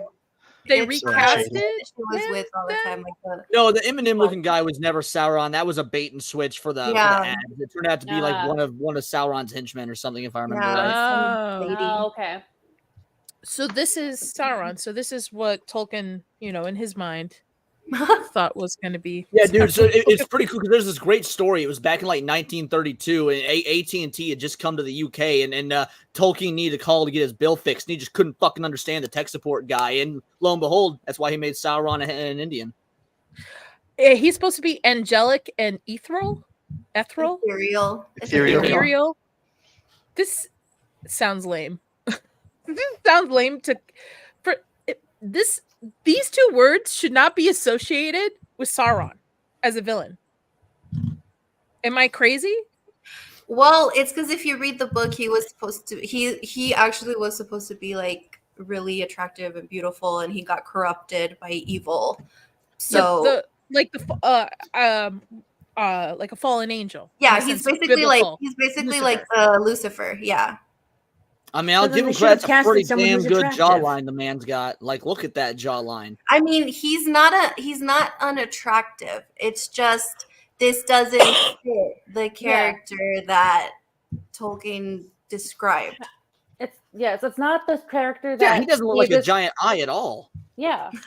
they It's recast the it. She was and with all the then- time, like No, the Eminem looking guy was never Sauron. That was a bait and switch for the Yeah. ads. It turned out to be like one of Sauron's henchmen or something, if I remember Yeah. right. Lady. Oh, okay. So this is Sauron. So this is what Tolkien, in his mind, thought was going to be. Yeah, dude. So it's pretty cool because there's this great story. It was back in like 1932, and AT&T had just come to the UK, and Tolkien needed a call to get his bill fixed, and he just couldn't fucking understand the tech support guy. And lo and behold, that's why he made Sauron an Indian. He's supposed to be angelic and ethereal. Ethereal. Ethereal. This sounds lame. This sounds lame these two words should not be associated with Sauron as a villain. Am I crazy? Well, it's because if you read the book, he was supposed to. He actually was supposed to be like really attractive and beautiful, and he got corrupted by evil. So like a fallen angel. yeah, in a he's sense, basically biblical. like Lucifer. Yeah. I mean, I'll So then give him they should have credit. It's a casted pretty someone damn who's good attractive. jawline the man's got. Like, look at that jawline. I mean, he's not unattractive. It's just this doesn't fit the character that Tolkien described. It's not the character that Yeah, he doesn't look like a just- giant eye at all. Yeah. It's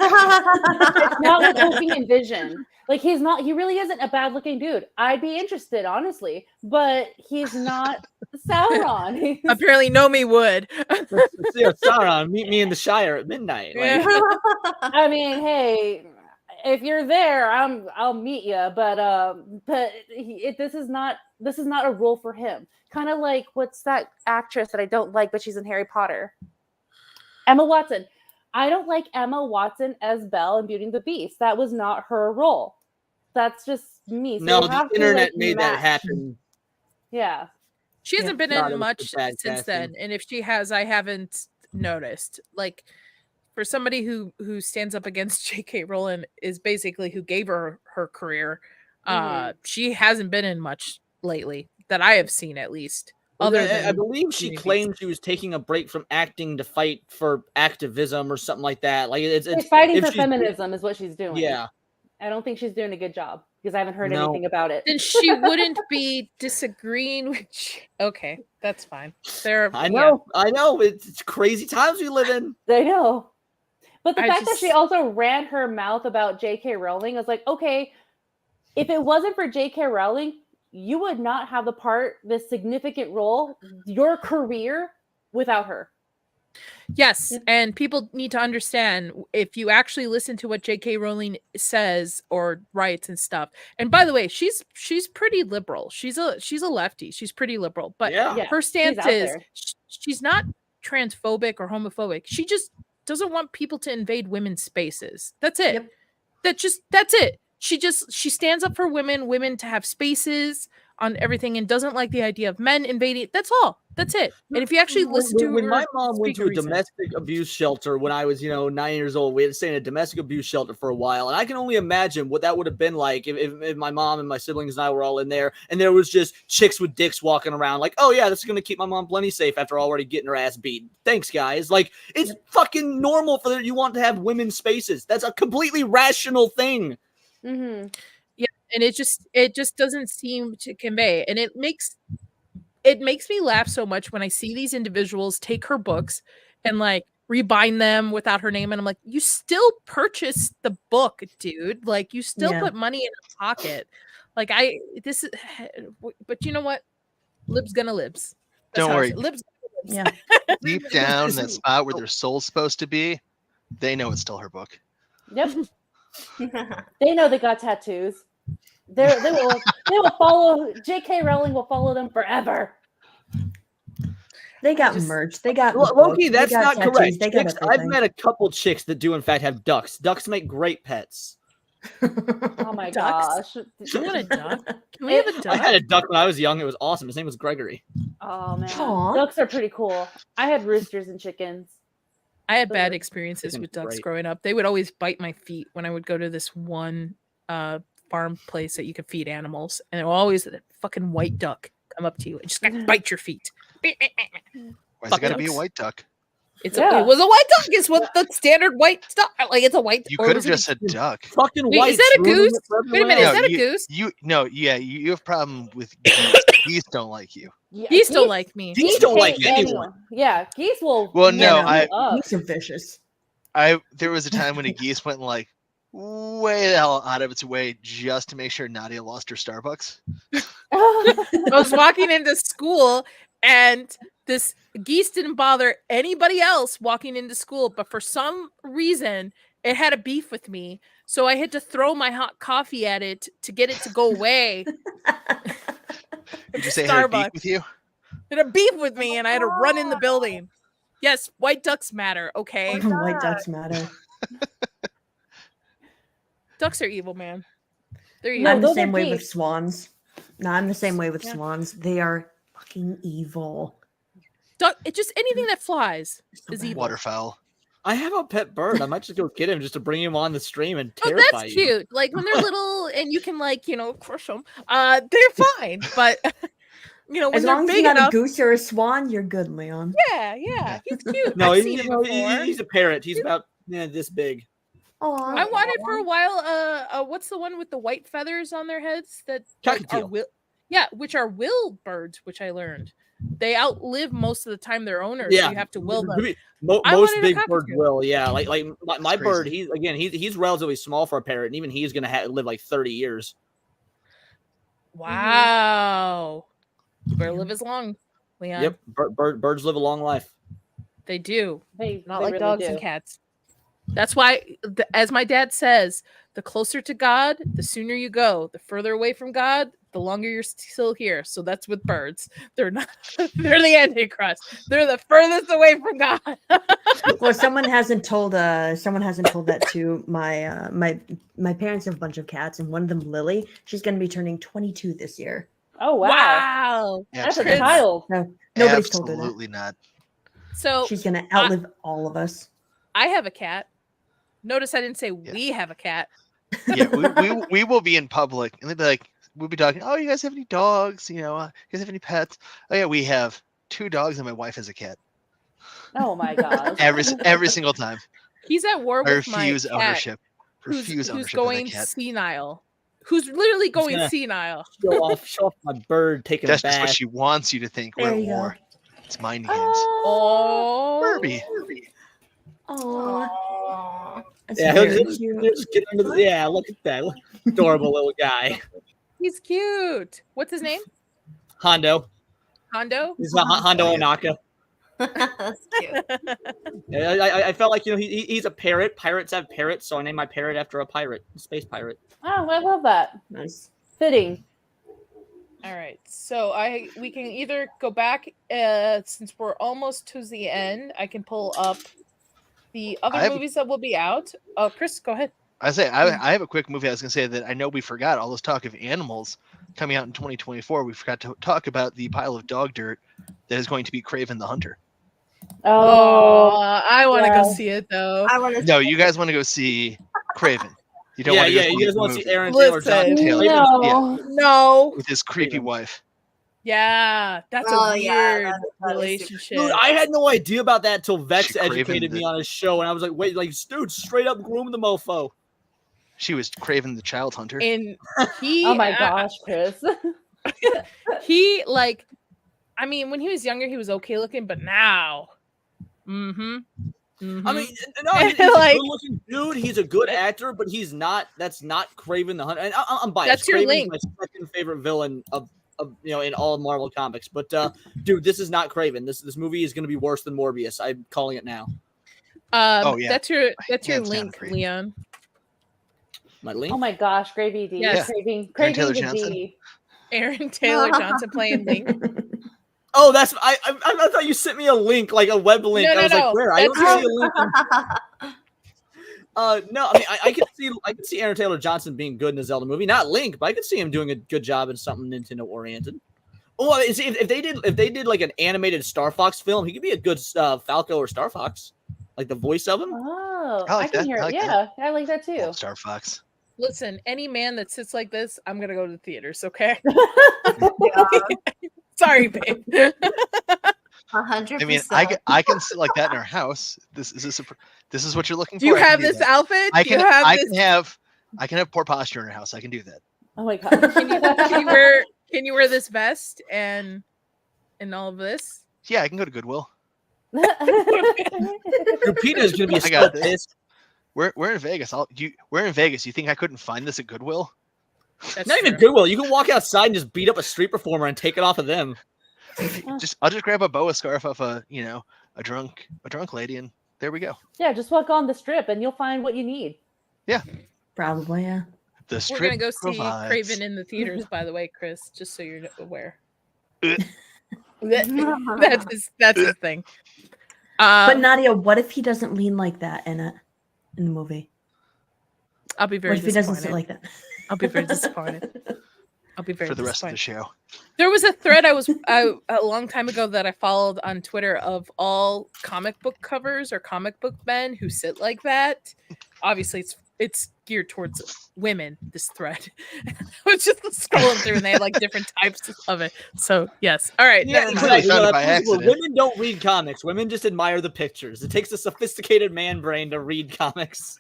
not what Tolkien envisioned. Like he really isn't a bad looking dude. I'd be interested, honestly, but he's not Sauron. He's- Apparently, Nomi would. Let's see Sauron, meet me in the Shire at midnight. Like, I mean, hey, if you're there, I'll meet you. But this is not a role for him. Kind of like what's that actress that I don't like, but she's in Harry Potter? Emma Watson. I don't like Emma Watson as Belle in Beauty and the Beast. That was not her role. That's just me. So no, you the have to, internet like, made that match. happen. Yeah. She hasn't been No, that in was much just bad since casting. then, and if she has, I haven't noticed. Like, for somebody who stands up against J.K. Rowling is basically who gave her career. She hasn't been in much lately that I have seen, at least. Other than I believe she movies. claimed she was taking a break from acting to fight for activism or something like that. Like it's She's fighting if for she's- feminism is what she's doing. Yeah. I don't think she's doing a good job because I haven't heard No. anything about it. then she wouldn't be disagreeing with. Okay, that's fine. I know. It's crazy times we live in. I know. But the I fact that just- she also ran her mouth about J.K. Rowling, I was like, okay, if it wasn't for J.K. Rowling, you would not have this significant role, your career, without her. Yes, and people need to understand if you actually listen to what J.K. Rowling says or writes and stuff. And by the way, she's pretty liberal. She's a lefty. She's pretty liberal, but Yeah. her stance she's out is there. she's not transphobic or homophobic. She just doesn't want people to invade women's spaces. That's it. Yep. That's it. She stands up for women to have spaces on everything and doesn't like the idea of men invading. That's all. That's it. And if you actually listen to when her my mom went speak to a reason- domestic abuse shelter when I was 9 years old, we had to stay in a domestic abuse shelter for a while, and I can only imagine what that would have been like if my mom and my siblings and I were all in there, and there was just chicks with dicks walking around like, oh yeah, this is gonna keep my mom plenty safe after already getting her ass beat. Thanks guys. Like it's fucking normal for you want to have women's spaces. That's a completely rational thing. Mm-hmm. Yeah, and it just doesn't seem to convey, and it makes it makes me laugh so much when I see these individuals take her books and like rebind them without her name, and I'm like, you still purchased the book, dude. Like you still put money in her pocket. Like but you know what? Lib's gonna libs. That's Don't worry. Lib's gonna Yeah. libs. Deep down, that spot where their soul's supposed to be, they know it's still her book. Yep. They know they got tattoos. They will follow. J.K. Rowling will follow them forever. They got merch. They got Loki. That's got not tattoos, correct. They got Chicks, I've met a couple chicks that do in fact have ducks. Ducks make great pets. Oh my Ducks? gosh! You want a duck? Can we have a duck? I had a duck when I was young. It was awesome. His name was Gregory. Oh man, Aw. ducks are pretty cool. I had roosters and chickens. I had bad experiences Chickens with ducks great. growing up. They would always bite my feet when I would go to this one farm place that you could feed animals, and it will always a fucking white duck come up to you and just bite your feet. Why's it got to be a white duck? It was a white duck. It's what the standard white stuff. Like it's a white. You could have just said duck. Fucking Wait, white. is that a ruining goose? it for Wait a minute, everyone is else. that a goose? You have a problem with geese. Geese don't like you. Yeah, Geese don't like me. Geese don't like hate anyone. Yeah, geese will. Well, no, mess you up. Geese are vicious. There was a time when a geese went like way the hell out of its way just to make sure Nadia lost her Starbucks. I was walking into school and this geese didn't bother anybody else walking into school, but for some reason it had a beef with me. So I had to throw my hot coffee at it to get it to go away. Did you say it had a beef with you? It had a beef with me and I had to run in the building. Yes, white ducks matter, okay? White ducks matter. Ducks are evil, man. They're No, evil. I'm the those same are way with geese. swans. No, I'm the same way with swans. They are fucking evil. It just anything that flies So is bad. evil. Waterfowl. I have a pet bird. I might just go get him just to bring him on the stream and Oh, terrify that's you. cute. Like when they're little and you can crush them. They're fine. But when As they're long as big you're not enough, a goose or a swan, you're good, Leon. yeah, he's cute. No, I've seen him before. he's a parrot. He's about this big. Aw. I wanted for a while. What's the one with the white feathers on their heads that are Cockatiel. which are will birds, which I learned they outlive most of the time their owners. Yeah. So you have to will them. Most wanted a big birds cockatiel. will, yeah. Like my That's bird, crazy. he's relatively small for a parrot, and even he's gonna live like 30 years. Wow, you better live as long, Leon. Yep, birds live a long life. They do. They Not they like really dogs do. and cats. That's why, as my dad says, the closer to God, the sooner you go. The further away from God, the longer you're still here. So that's with birds. They're not. They're the Antichrist. They're the furthest away from God. Well, someone hasn't told that to my parents have a bunch of cats, and one of them, Lily, she's going to be turning 22 this year. Oh wow, Wow. that's a Absolutely. child. No, nobody's told her that. Absolutely not. So She's going to outlive all of us. I have a cat. Notice I didn't say we have a cat. Yeah, we will be in public and they'll be like, we'll be talking. Oh, you guys have any dogs? You guys have any pets? Oh yeah, we have 2 dogs and my wife has a cat. Oh my gosh. Every single time. He's at war I with my refuse cat, ownership. who's Ownership going of that cat. senile. Who's literally going gonna- senile. Show off my bird taking That's a just what bath. she wants you to think. There We're at you go. war. It's mind games. Oh, Furby. Oh, Aw. Yeah, he'll just get into look at that. Look, adorable little guy. he's cute. What's his name? Hondo. Hondo. He's Hondo Onaka. That's cute. Yeah, I felt like he's a parrot. Pirates have parrots, so I named my parrot after a pirate, a space pirate. Oh, I love that. nice. Fitting. All right, so we can either go back since we're almost to the end. I can pull up the other movies that will be out. Oh, Chris, go ahead. I have a quick movie. I was gonna say that I know we forgot all this talk of animals coming out in 2024. We forgot to talk about the pile of dog dirt that is going to be Craven the Hunter. Oh, Oh, I want to yeah. go see it though. I want to. No, you guys want to go see Craven. You don't Yeah, want to go you see guys the want to see movie Aaron Taylor Listen. Johnson? Taylor. no. No. with his creepy Craven. wife. Yeah, that's Oh, a yeah, weird that is super- relationship. Dude, I had no idea about that until Vex She craven educated me on his show, and I was like, wait, like, dude, straight up groom the mofo. She was Craven the Child Hunter. And he Oh my gosh, Chris. he like I mean, when he was younger, he was okay looking, but now, I mean, no, he's a Like- good-looking dude. He's a good actor, but he's not. That's not Kraven the Hunter. And I'm biased. That's your Kraven Link. is my second favorite villain of in all Marvel comics. But dude, this is not Kraven. This movie is going to be worse than Morbius. I'm calling it now. Oh, yeah. That's your Hands down, Link, agreed. Leon. My Link. Oh my gosh, Gravy D. Yes. Craving Taylor the Johnson. D. Aaron Taylor Johnson playing Link. Oh, that's I thought you sent me a link, like a web link. No, I was no, like, where? I don't that's see a link. No, I mean, I can see Aaron Taylor Johnson being good in a Zelda movie. Not Link, but I could see him doing a good job in something Nintendo oriented. Oh, if they did like an animated Star Fox film, he could be a good Falco or Star Fox, like the voice of him. Oh, I like can that. hear I it. like Yeah, I like that too. Old Star Fox. Listen, any man that sits like this, I'm gonna go to the theaters. Okay. Yeah, Sorry, babe. 100%. I mean, I can sit like that in our house. This is what you're looking for. Do you I can have do this that. outfit? I Do you can have I this? can have poor posture in our house. I can do that. Oh my god. Can you wear this vest and all of this? Yeah, I can go to Goodwill. Lupita is going to be I got so this. pissed. We're in Vegas. We're in Vegas. You think I couldn't find this at Goodwill? That's Not even true. Goodwill. You can walk outside and just beat up a street performer and take it off of them. I'll just grab a boa scarf off a drunk lady, and there we go. Yeah, just walk on the strip and you'll find what you need. Probably, yeah. The We're strip gonna go see provides. Craven in the theaters, by the way, Chris. Just so you're aware. Uh. That's his thing. But Nadia, what if he doesn't lean like that in the movie? I'll be very What if he doesn't disappointed. sit like that? I'll be very disappointed. I'll be very for the rest of disappointed. the show. There was a thread a long time ago that I followed on Twitter of all comic book covers or comic book men who sit like that. Obviously, it's geared towards women. This thread, I was just scrolling through, and they had like different types of it. So yes, all right. Yeah, never mind. Exactly. Found it by that's what- accident. Women don't read comics. Women just admire the pictures. It takes a sophisticated man brain to read comics.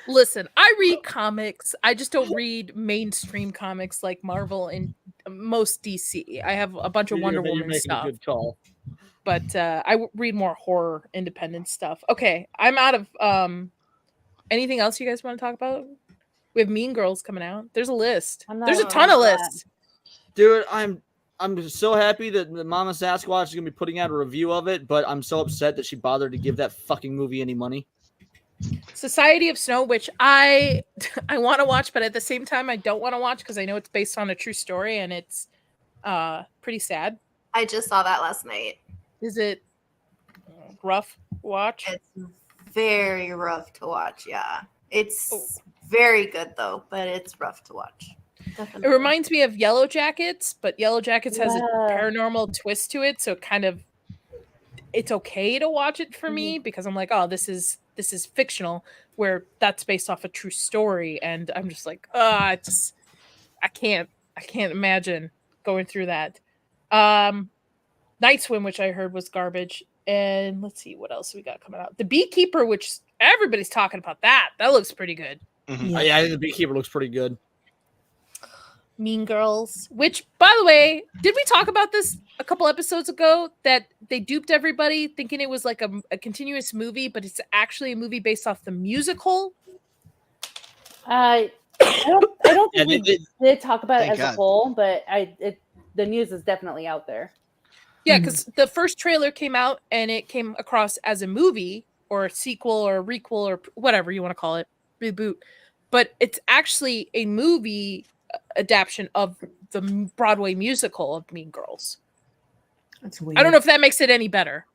Listen, I read comics. I just don't read mainstream comics like Marvel and most DC. I have a bunch of Wonder You're Woman making stuff. a good call. But read more horror independent stuff. Okay, I'm out of anything else you guys want to talk about? We have Mean Girls coming out. There's a list. There's a ton of lists. Dude, I'm so happy that Mama Sasquatch is gonna be putting out a review of it, but I'm so upset that she bothered to give that fucking movie any money. Society of Snow, which I want to watch, but at the same time I don't want to watch because I know it's based on a true story and it's pretty sad. I just saw that last night. Is it rough watch? It's very rough to watch. Yeah, it's very good though, but it's rough to watch. It Definitely. reminds me of Yellow Jackets, but Yellow Jackets has a Yeah. paranormal twist to it, so it's okay to watch it for me because I'm like, oh, this is fictional, where that's based off a true story, and I'm just like, I can't imagine going through that. Night Swim, which I heard was garbage, and let's see what else we got coming out. The Beekeeper, which everybody's talking about that looks pretty good. Mhm. Yeah. Yeah, I think the Beekeeper looks pretty good. Mean Girls, which, by the way, did we talk about this a couple episodes ago that they duped everybody thinking it was like a continuous movie, but it's actually a movie based off the musical? I don't Yeah, think we did talk about it Thank as God. a whole, but the news is definitely out there. Yeah, because the first trailer came out and it came across as a movie or a sequel or a requel or whatever you want to call it, reboot, but it's actually a movie adaptation of the Broadway musical of Mean Girls. That's weird. I don't know if that makes it any better.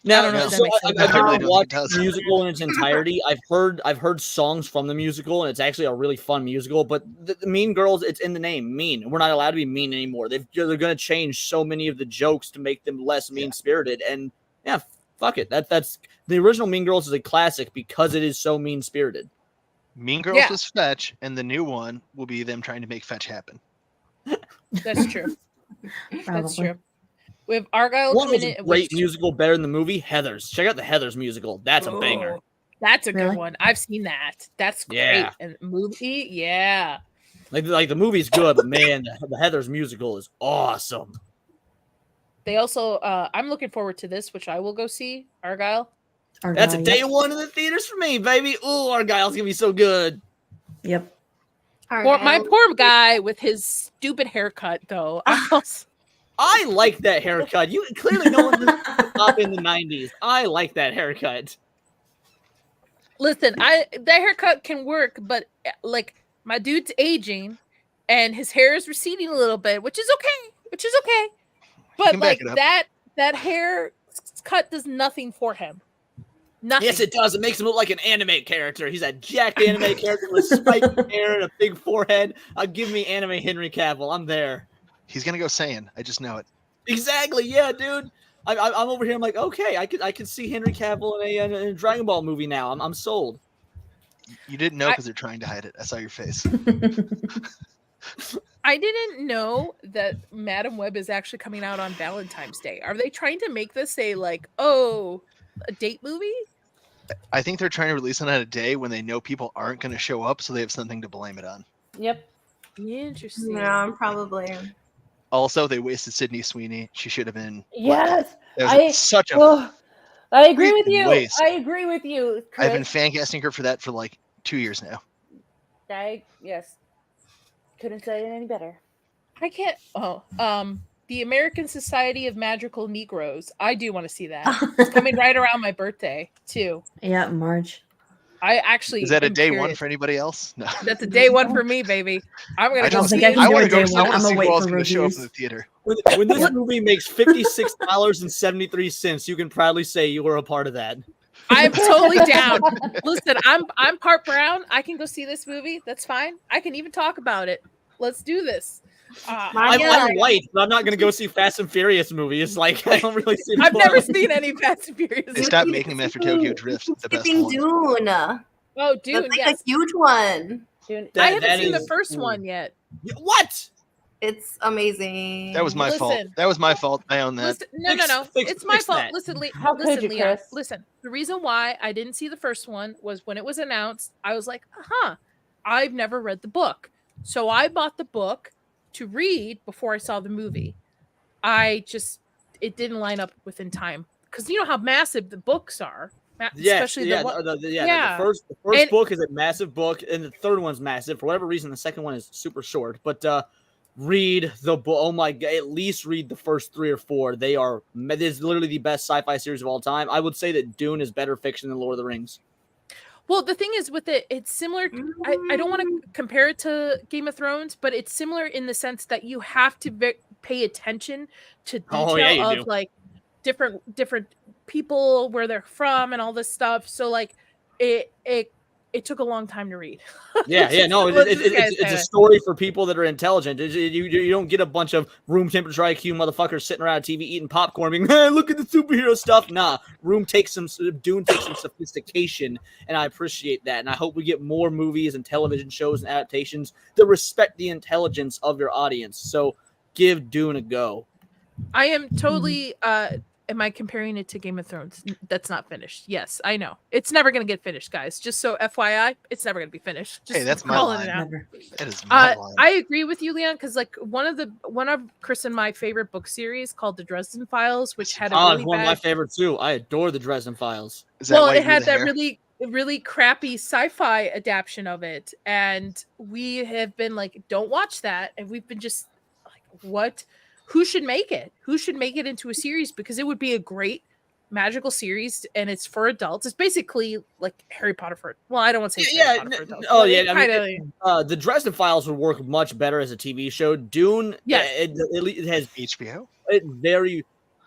Now, I don't know if that so makes I've sense. I really never don't watched think it the does. musical in its entirety. I've heard songs from the musical, and it's actually a really fun musical. But the Mean Girls, it's in the name, mean. We're not allowed to be mean anymore. They're going to change so many of the jokes to make them less mean spirited. And yeah, fuck it. That's the original Mean Girls is a classic because it is so mean spirited. Mean Girls Yeah. was Fetch, and the new one will be them trying to make Fetch happen. That's true. That's Probably. true. We have Argyle One was coming a in. great which- musical, better than the movie. Heathers. Check out the Heathers musical. That's a banger. Oh, that's a Really? good one. I've seen that. That's great. Yeah. And movie, yeah. Like the movie's good, but man, the Heathers musical is awesome. They also, I'm looking forward to this, which I will go see. Argyle. That's a day one in the theaters for me, baby. Ooh, Argyle's gonna be so good. Yep. My poor guy with his stupid haircut, though. I like that haircut. You clearly no one up in the 90s. I like that haircut. Listen, that haircut can work, but like my dude's aging, and his hair is receding a little bit, which is okay. But like that hair cut does nothing for him. Nothing. Yes, it does. It makes him look like an anime character. He's a jacked anime character with spiky hair and a big forehead. Give me anime Henry Cavill. I'm there. He's gonna go Saiyan. I just know it. Exactly. Yeah, dude. I'm over here. I'm like, okay, I could see Henry Cavill in a Dragon Ball movie now. I'm sold. You didn't know because they're trying to hide it. I saw your face. I didn't know that Madam Web is actually coming out on Valentine's Day. Are they trying to make this a date movie? I think they're trying to release it on a day when they know people aren't going to show up, so they have something to blame it on. Yep. Interesting. Yeah, probably. Also, they wasted Sydney Sweeney. She should have been. Yes. I agree with you. Waste. I agree with you, Chris. I've been fan casting her for that for like 2 years now. Yes. Couldn't say it any better. I can't. The American Society of Magical Negroes. I do want to see that. It's coming right around my birthday too. Yeah, March. I actually is that a day one for anybody else? No, that's a day one for me, baby. I'm gonna go see it. I want to go. I want to see who else is going to show up in the theater. When this movie makes $56.73, you can proudly say you were a part of that. I'm totally down. Listen, I'm part brown. I can go see this movie. That's fine. I can even talk about it. Let's do this. I'm white, but I'm not going to go see Fast and Furious movies. Like, I don't really see. I've never seen any Fast and Furious. They stopped making them after Tokyo Drift. The best one. Dune. Oh, Dune! That's yes. a huge one. Dune. I haven't seen the first one yet. What? It's amazing. That was my fault. That was my fault. I own that. No. It's my fault. Listen, could you, Leon. Chris? Listen. The reason why I didn't see the first one was when it was announced, I was like, I've never read the book. So I bought the book to read before I saw the movie. It didn't line up within time. Because you know how massive the books are. Especially the first book is a massive book, and the third one's massive. For whatever reason, the second one is super short. But read the book. Oh my god! At least read the first 3 or 4. This is literally the best sci-fi series of all time. I would say that Dune is better fiction than Lord of the Rings. Well, the thing is with it, it's similar. I don't want to compare it to Game of Thrones, but it's similar in the sense that you have to pay attention to detail of like different people, where they're from, and all this stuff. So like it took a long time to read. It's a story for people that are intelligent. You don't get a bunch of room temperature IQ motherfuckers sitting around TV eating popcorn being, hey, look at the superhero stuff. Nah, Dune takes some sophistication, and I appreciate that. And I hope we get more movies and television shows and adaptations that respect the intelligence of your audience. So give Dune a go. I am totally am I comparing it to Game of Thrones? That's not finished. Yes, I know. It's never going to get finished, guys. Just so FYI, it's never going to be finished. Just that's my line. That is my line. I agree with you, Leon, because like one of Chris and my favorite book series called The Dresden Files, which had one of my favorites too. I adore The Dresden Files. It had that really crappy sci-fi adaptation of it, and we have been like, don't watch that, and we've been just like, what? Who should make it? Who should make it into a series? Because it would be a great magical series, and it's for adults. It's basically like Harry Potter for. Well, I don't want to say Harry Potter for adults. Oh yeah, the Dresden Files would work much better as a TV show. Dune, it has HBO.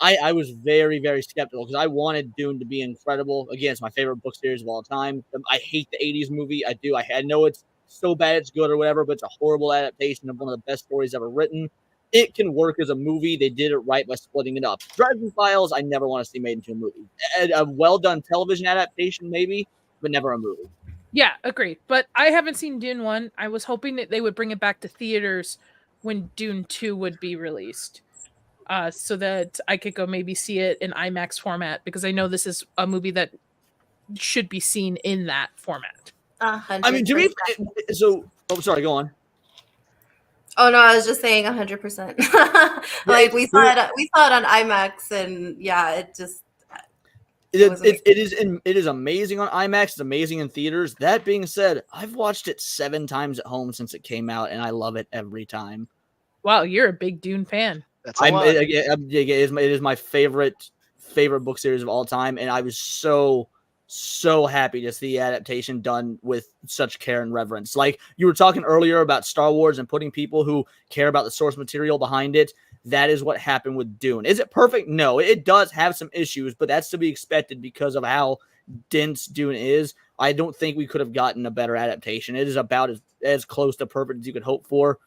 I was very, very skeptical because I wanted Dune to be incredible. Again, it's my favorite book series of all time. I hate the '80s movie. I do. I know it's so bad it's good or whatever, but it's a horrible adaptation of one of the best stories ever written. It can work as a movie. They did it right by splitting it up. Dresden Files, I never want to see made into a movie. A well-done television adaptation, maybe, but never a movie. Yeah, agreed. But I haven't seen Dune 1. I was hoping that they would bring it back to theaters when Dune 2 would be released, so that I could go maybe see it in IMAX format, because I know this is a movie that should be seen in that format. 100%. I mean, sorry, go on. Oh no, I was just saying 100%. Like we saw it on IMAX, and yeah, it just it is amazing on IMAX. It's amazing in theaters. That being said, I've watched it 7 times at home since it came out, and I love it every time. Wow, you're a big Dune fan. That's a lot. It is my favorite book series of all time, and I was so happy to see the adaptation done with such care and reverence. Like you were talking earlier about Star Wars and putting people who care about the source material behind it. That is what happened with Dune. Is it perfect? No, it does have some issues, but that's to be expected because of how dense Dune is. I don't think we could have gotten a better adaptation. It is about as close to perfect as you could hope for.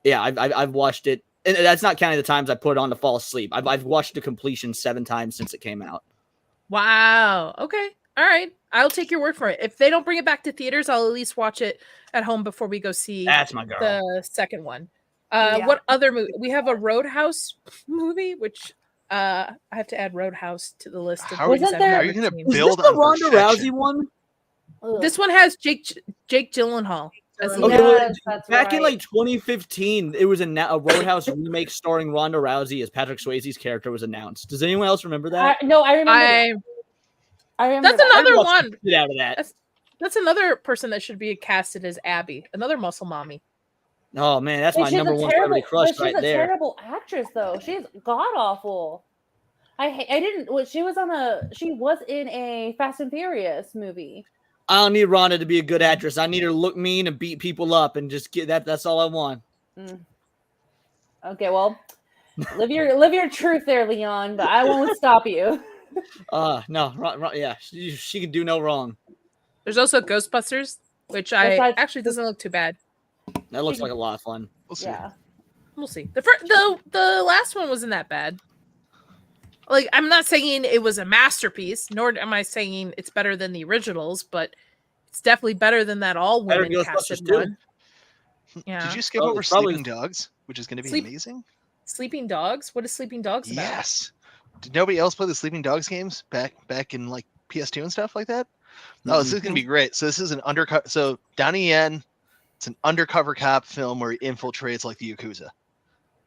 Yeah, I've watched it, and that's not counting the times I put it on to fall asleep. I've watched the completion 7 times since it came out. Wow. Okay. All right. I'll take your word for it. If they don't bring it back to theaters, I'll at least watch it at home before we go see That's my girl. The second one. What other movie? We have a Roadhouse movie, which I have to add Roadhouse to the list. Of How are you going to build the on Ronda Rousey one? This one has Jake Gyllenhaal. Back in like 2015, it was a Roadhouse remake starring Ronda Rousey as Patrick Swayze's character was announced. Does anyone else remember that? No, I remember. I remember. That's another one. Get out of that. That's another person that should be casted as Abby, another muscle mommy. Oh man, that's my number one celebrity crush right there. She's a terrible actress, though. She's god awful. She was in a Fast and Furious movie. I don't need Rhonda to be a good actress. I need her to look mean and beat people up and just get that. That's all I want. Okay, well, live your truth there, Leon. But I won't stop you. No, yeah, she can do no wrong. There's also Ghostbusters, which actually doesn't look too bad. That looks like a lot of fun. We'll see. Yeah, we'll see. The last one wasn't that bad. Like, I'm not saying it was a masterpiece, nor am I saying it's better than the originals, but it's definitely better than that all women casted one. Yeah. Did you skip over Sleeping Dogs, which is going to be amazing? Sleeping Dogs? What is Sleeping Dogs about? Yes. Did nobody else play the Sleeping Dogs games back in like PS2 and stuff like that? No, this is going to be great. So this is an undercover. So Donnie Yen, it's an undercover cop film where he infiltrates like the Yakuza.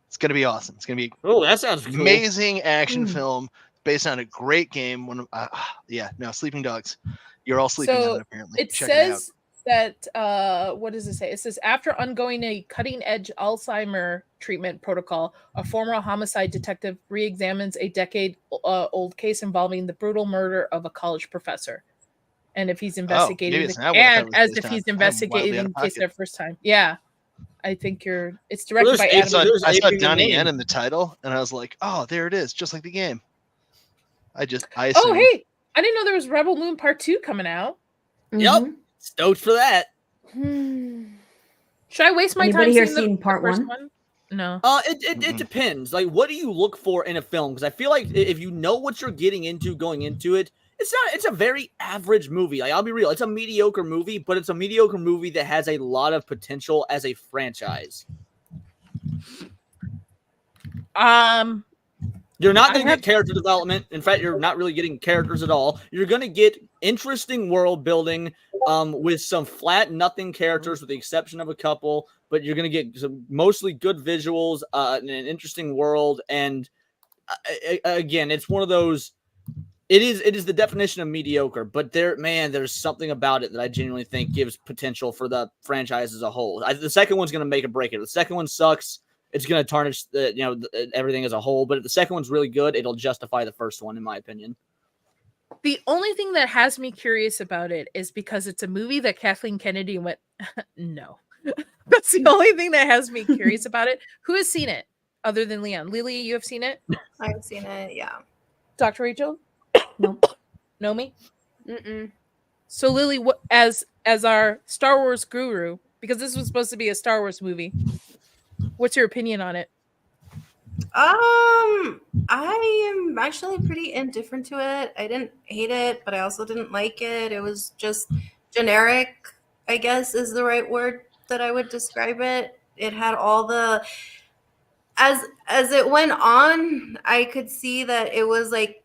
It's going to be awesome. It's going to be that sounds cool. Amazing action film based on a great game. Sleeping Dogs. You're all sleeping on it, apparently. It says that, what does it say? It says, after undergoing a cutting-edge Alzheimer treatment protocol, a former homicide detective re-examines a decade-old case involving the brutal murder of a college professor. And if he's investigating the case for the first time. Yeah. I think it's directed by Adam. I saw Donnie Yen in the title, and I was like, "Oh, there it is, just like the game." I assumed. Oh, hey! I didn't know there was Rebel Moon Part 2 coming out. Yep, stoked for that. Should I waste my Anybody time here seen Part 1? No. It depends. Like, what do you look for in a film? Because I feel like if you know what you're getting into going into it, it's a very average movie. Like, I'll be real. It's a mediocre movie, but it's a mediocre movie that has a lot of potential as a franchise. You're not going to get character development. In fact, you're not really getting characters at all. You're going to get interesting world building with some flat nothing characters with the exception of a couple, but you're going to get some mostly good visuals, an interesting world. And again, it's one of those, it is the definition of mediocre, but there's something about it that I genuinely think gives potential for the franchise as a whole. The second one's going to make or break it. If the second one sucks, it's going to tarnish everything as a whole. But if the second one's really good, it'll justify the first one, in my opinion. The only thing that has me curious about it is because it's a movie that Kathleen Kennedy went, no. That's the only thing that has me curious about it. Who has seen it other than Leon? Lily, you have seen it? I've seen it, yeah. Dr. Rachel? No. Know me? Mm-mm. So Lily, as our Star Wars guru, because this was supposed to be a Star Wars movie, what's your opinion on it? I am actually pretty indifferent to it. I didn't hate it, but I also didn't like it. It was just generic, I guess is the right word that I would describe it. It had all the as it went on, I could see that it was like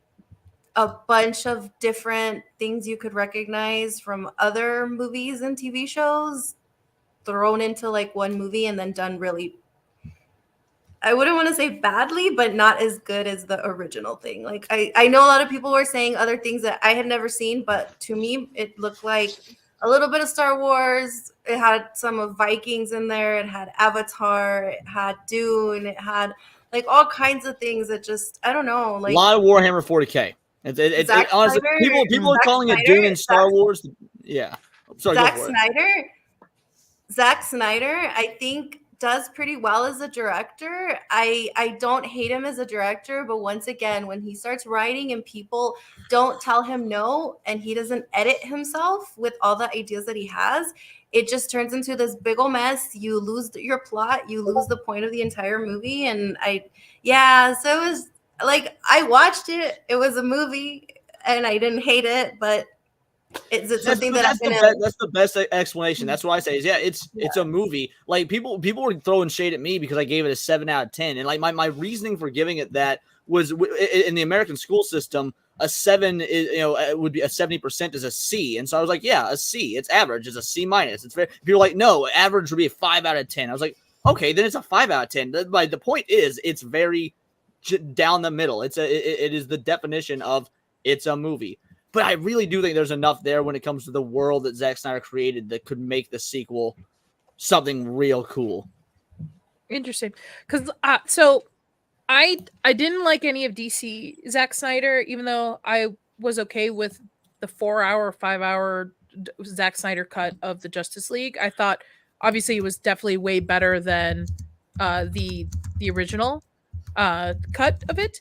a bunch of different things you could recognize from other movies and TV shows thrown into like one movie and then done really I wouldn't want to say badly, but not as good as the original thing. Like I know a lot of people were saying other things that I had never seen, but to me it looked like a little bit of Star Wars. It had some of Vikings in there. It had Avatar. It had Dune. It had like all kinds of things that just, I don't know. A Like lot of Warhammer 40K. Honestly, people are calling it Dune and Star Wars. Yeah. Sorry, go for it. Zack Snyder, I think does pretty well as a director. I don't hate him as a director, but once again, when he starts writing and people don't tell him no and he doesn't edit himself with all the ideas that he has, it just turns into this big ol' mess. You lose your plot, you lose the point of the entire movie. And so it was like, I watched it. It was a movie and I didn't hate it, but it's something that's the best explanation. That's what I say is, it's a movie. Like people were throwing shade at me because I gave it a 7 out of 10. And like my reasoning for giving it that was in the American school system, a 7 is, it would be a 70% is a C. And so I was like, yeah, a C. It's average. It's a C minus. It's very, people are like, no, average would be a 5 out of 10. I was like, okay, then it's a 5 out of 10. The point is, it's very down the middle. It is the definition of it's a movie. But I really do think there's enough there when it comes to the world that Zack Snyder created that could make the sequel something real cool. Interesting. Because so I didn't like any of DC Zack Snyder, even though I was okay with the 4-hour, 5-hour Zack Snyder cut of the Justice League. I thought obviously it was definitely way better than the original cut of it.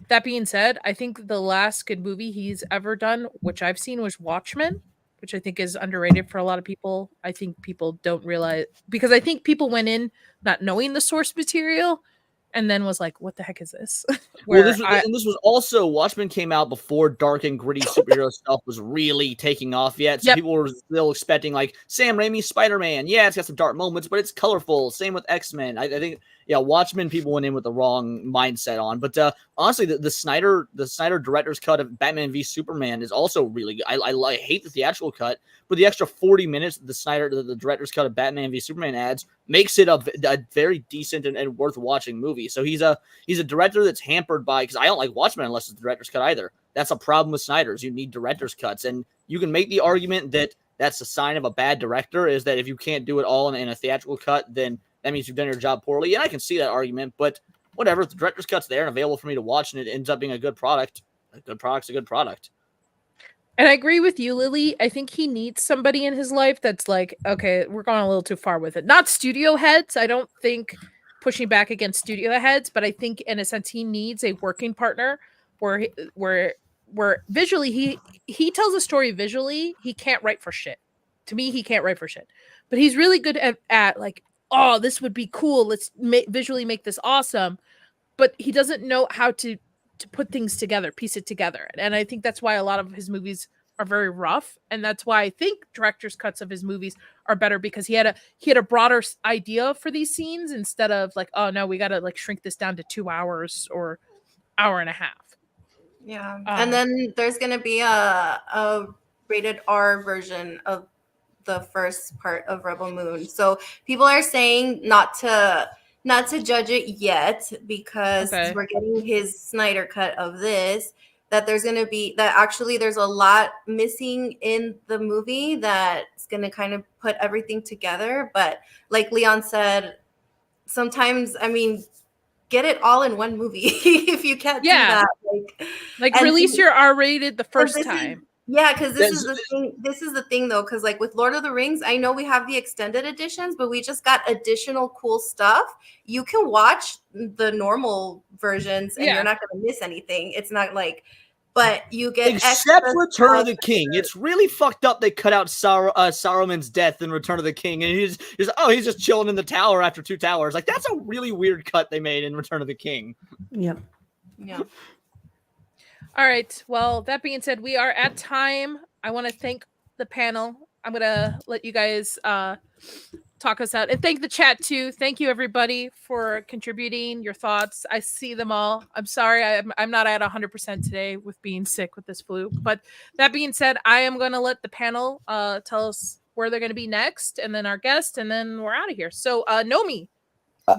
That being said, I think the last good movie he's ever done, which I've seen, was Watchmen, which I think is underrated for a lot of people. I think people don't realize, because I think people went in not knowing the source material and then was like, what the heck is this? This was also, Watchmen came out before dark and gritty superhero stuff was really taking off yet. So people were still expecting like Sam Raimi's Spider-Man. Yeah, it's got some dark moments, but it's colorful. Same with X-Men. I think, Watchmen people went in with the wrong mindset on. But honestly, the Snyder director's cut of Batman v Superman is also really good. I hate the theatrical cut, but the extra 40 minutes that the director's cut of Batman v Superman adds makes it a very decent and worth watching movie. So he's a director that's hampered by, because I don't like Watchmen unless it's the director's cut either. That's a problem with Snyder's. You need director's cuts, and you can make the argument that that's a sign of a bad director, is that if you can't do it all in a theatrical cut, then that means you've done your job poorly. And I can see that argument, but whatever. If the director's cut's there and available for me to watch, and it ends up being a good product, a good product's a good product. And I agree with you, Lily. I think he needs somebody in his life that's like, okay, we're going a little too far with it. Not studio heads. I don't think pushing back against studio heads, but I think in a sense he needs a working partner where visually he tells a story visually. He can't write for shit. To me, he can't write for shit. But he's really good at like, oh, this would be cool. Let's visually make this awesome. But he doesn't know how to put things together, piece it together. And I think that's why a lot of his movies are very rough. And that's why I think director's cuts of his movies are better, because he had a broader idea for these scenes instead of like, oh no, we got to like shrink this down to 2 hours or hour and a half. Yeah. And then there's going to be a rated R version of the first part of Rebel Moon. So people are saying not to judge it yet, because we're getting his Snyder cut of this, that there's going to be, that actually there's a lot missing in the movie that's going to kind of put everything together. But like Leon said, sometimes, I mean, get it all in one movie if you can't do that. Like release your R-rated the first time. Because this is the thing though, because like with Lord of the Rings, I know we have the extended editions, but we just got additional cool stuff. You can watch the normal versions and you're not going to miss anything. It's not like, but you get except Return of the King. It's really fucked up. They cut out Saruman's death in Return of the King, and he's just chilling in the tower after 2 towers. Like, that's a really weird cut they made in Return of the King. Yep. Yeah. All right. Well, that being said, we are at time. I want to thank the panel. I'm going to let you guys talk us out, and thank the chat too. Thank you everybody for contributing your thoughts. I see them all. I'm sorry I'm not at 100% today with being sick with this flu, but that being said, I am going to let the panel tell us where they're going to be next, and then our guest, and then we're out of here. So Nomi.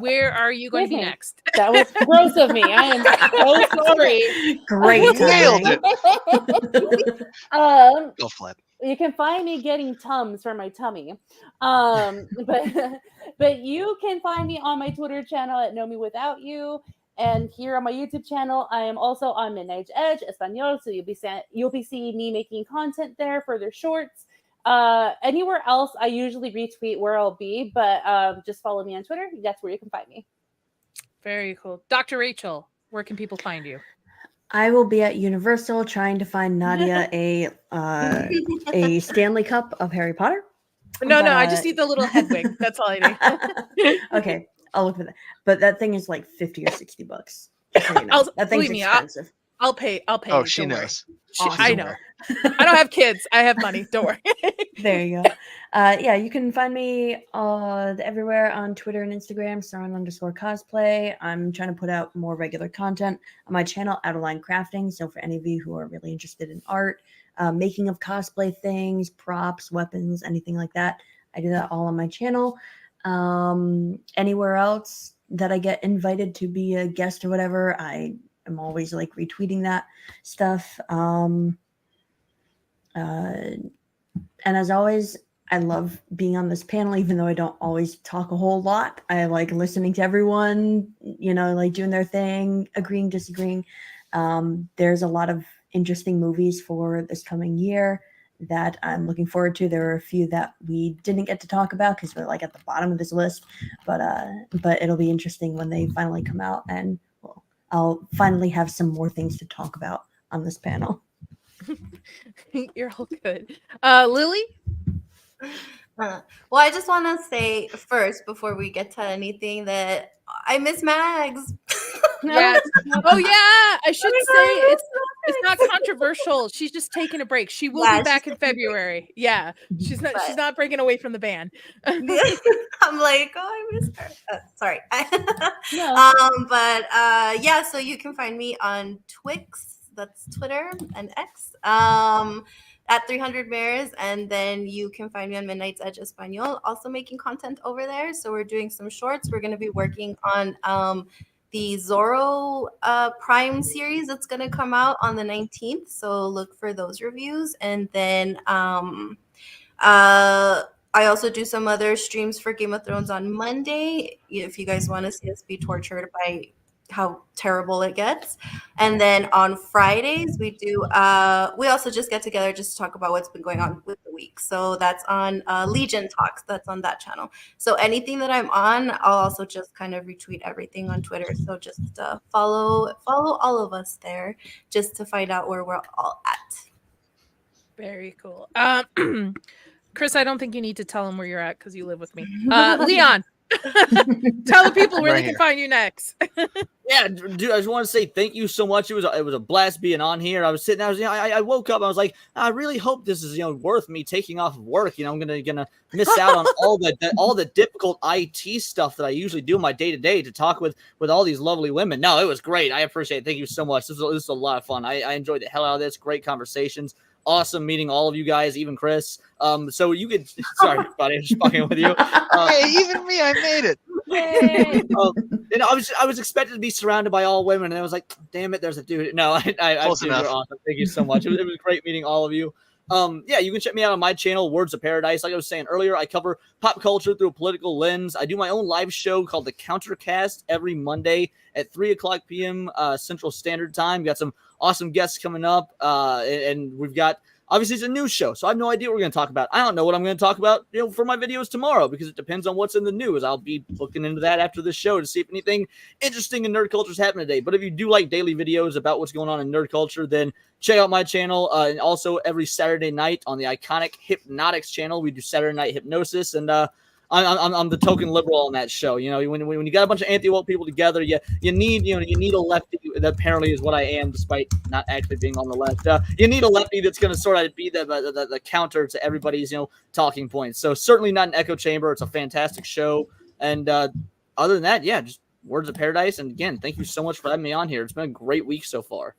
where are you going to be Excuse me. next? That was gross of me. I am so sorry. Great Nailed timing. it. Go flip. You can find me getting Tums for my tummy. But you can find me on my Twitter channel at Know Me Without You. And here on my YouTube channel, I am also on Midnight Edge Espanol. So you'll be seeing me making content there for their shorts. Anywhere else, I usually retweet where I'll be, but just follow me on Twitter. That's where you can find me. Very cool. Dr. Rachel, where can people find you? I will be at Universal trying to find Nadia a Stanley Cup of Harry Potter. No, I just need the little head wig. That's all I need. Okay, I'll look for that. But that thing is like $50 or $60. So you know, that thing's expensive. I'll pay. Oh, she knows. Awesome. I know. I don't have kids. I have money. Don't worry. There you go. Yeah, you can find me everywhere on Twitter and Instagram, Saran_cosplay. I'm trying to put out more regular content on my channel, Adeline Crafting. So for any of you who are really interested in art, making of cosplay things, props, weapons, anything like that, I do that all on my channel. Anywhere else that I get invited to be a guest or whatever, I am always like retweeting that stuff. And as always, I love being on this panel, even though I don't always talk a whole lot. I like listening to everyone, you know, like doing their thing, agreeing, disagreeing. There's a lot of interesting movies for this coming year that I'm looking forward to. There are a few that we didn't get to talk about because we're like at the bottom of this list, but it'll be interesting when they finally come out, and I'll finally have some more things to talk about on this panel. You're all good. Lily? Well, I just want to say first, before we get to anything, that I miss Mags. Yes. Oh yeah, I should say it's not controversial. She's just taking a break. She will be back in February. Yeah, she's not breaking away from the band. I'm like, oh, I miss her. Sorry. No. But yeah, so you can find me on Twix, that's Twitter and X, at 300 Mares, and then you can find me on Midnight's Edge Espanol, also making content over there. So we're doing some shorts. We're going to be working on the Zorro Prime series that's going to come out on the 19th. So look for those reviews. And then I also do some other streams for Game of Thrones on Monday, if you guys want to see us be tortured by how terrible it gets. And then on Fridays we do we also just get together just to talk about what's been going on with the week. So that's on Legion Talks. That's on that channel. So anything that I'm on, I'll also just kind of retweet everything on Twitter. So just follow all of us there just to find out where we're all at. Very cool. Chris, I don't think you need to tell them where you're at because you live with me. Leon, tell the people where they can find you next. Yeah, dude, I just want to say thank you so much. It was a blast being on here. I was sitting, I woke up, I was like, I really hope this is worth me taking off of work. I'm gonna miss out on all the difficult IT stuff that I usually do in my day-to-day to talk with all these lovely women. No, it was great. I appreciate it. Thank you so much. This was a lot of fun. I enjoyed the hell out of this. Great conversations. Awesome meeting all of you guys, even Chris. So you could, sorry, buddy, I'm just fucking with you. Hey, even me, I made it. And I was expected to be surrounded by all women, and I was like, damn it, there's a dude. No, I Close enough. awesome. Thank you so much. It was great meeting all of you. Yeah, you can check me out on my channel, Words of Paradise. Like I was saying earlier, I cover pop culture through a political lens. I do my own live show called The Countercast every Monday at 3:00 p.m. Central Standard Time. We got some awesome guests coming up, and we've got, obviously, it's a news show, so I have no idea what we're going to talk about. I don't know what I'm going to talk about, for my videos tomorrow, because it depends on what's in the news. I'll be looking into that after the show to see if anything interesting in nerd culture is happening today. But if you do like daily videos about what's going on in nerd culture, then check out my channel. And also every Saturday night on the iconic Hypnotics channel, we do Saturday Night Hypnosis, and I'm the token liberal on that show. When you got a bunch of anti-woke people together, you need a lefty that apparently is what I am, despite not actually being on the left. You need a lefty that's going to sort of be the counter to everybody's talking points. So certainly not an echo chamber. It's a fantastic show. And other than that, yeah, just Words of Paradise. And again, thank you so much for having me on here. It's been a great week so far.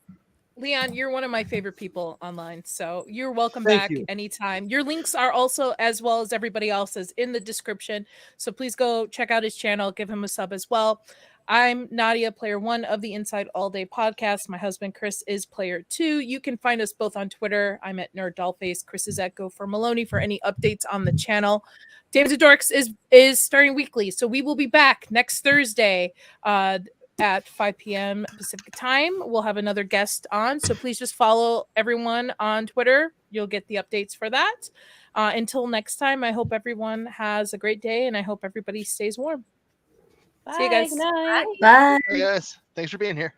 Leon, you're one of my favorite people online, so you're welcome Thank back you. anytime. Your links are also, as well as everybody else's, in the description. So please go check out his channel, give him a sub as well. I'm Nadia, player 1 of the Inside All Day podcast. My husband Chris is player 2. You can find us both on Twitter. I'm at Nerd Dollface. Chris is at Go for Maloney for any updates on the channel. Dames and Dorks is starting weekly, so we will be back next Thursday. At 5 p.m. Pacific time. We'll have another guest on. So please just follow everyone on Twitter. You'll get the updates for that. Until next time, I hope everyone has a great day and I hope everybody stays warm. Bye. See you guys. Good night. Bye. Hey guys, thanks for being here.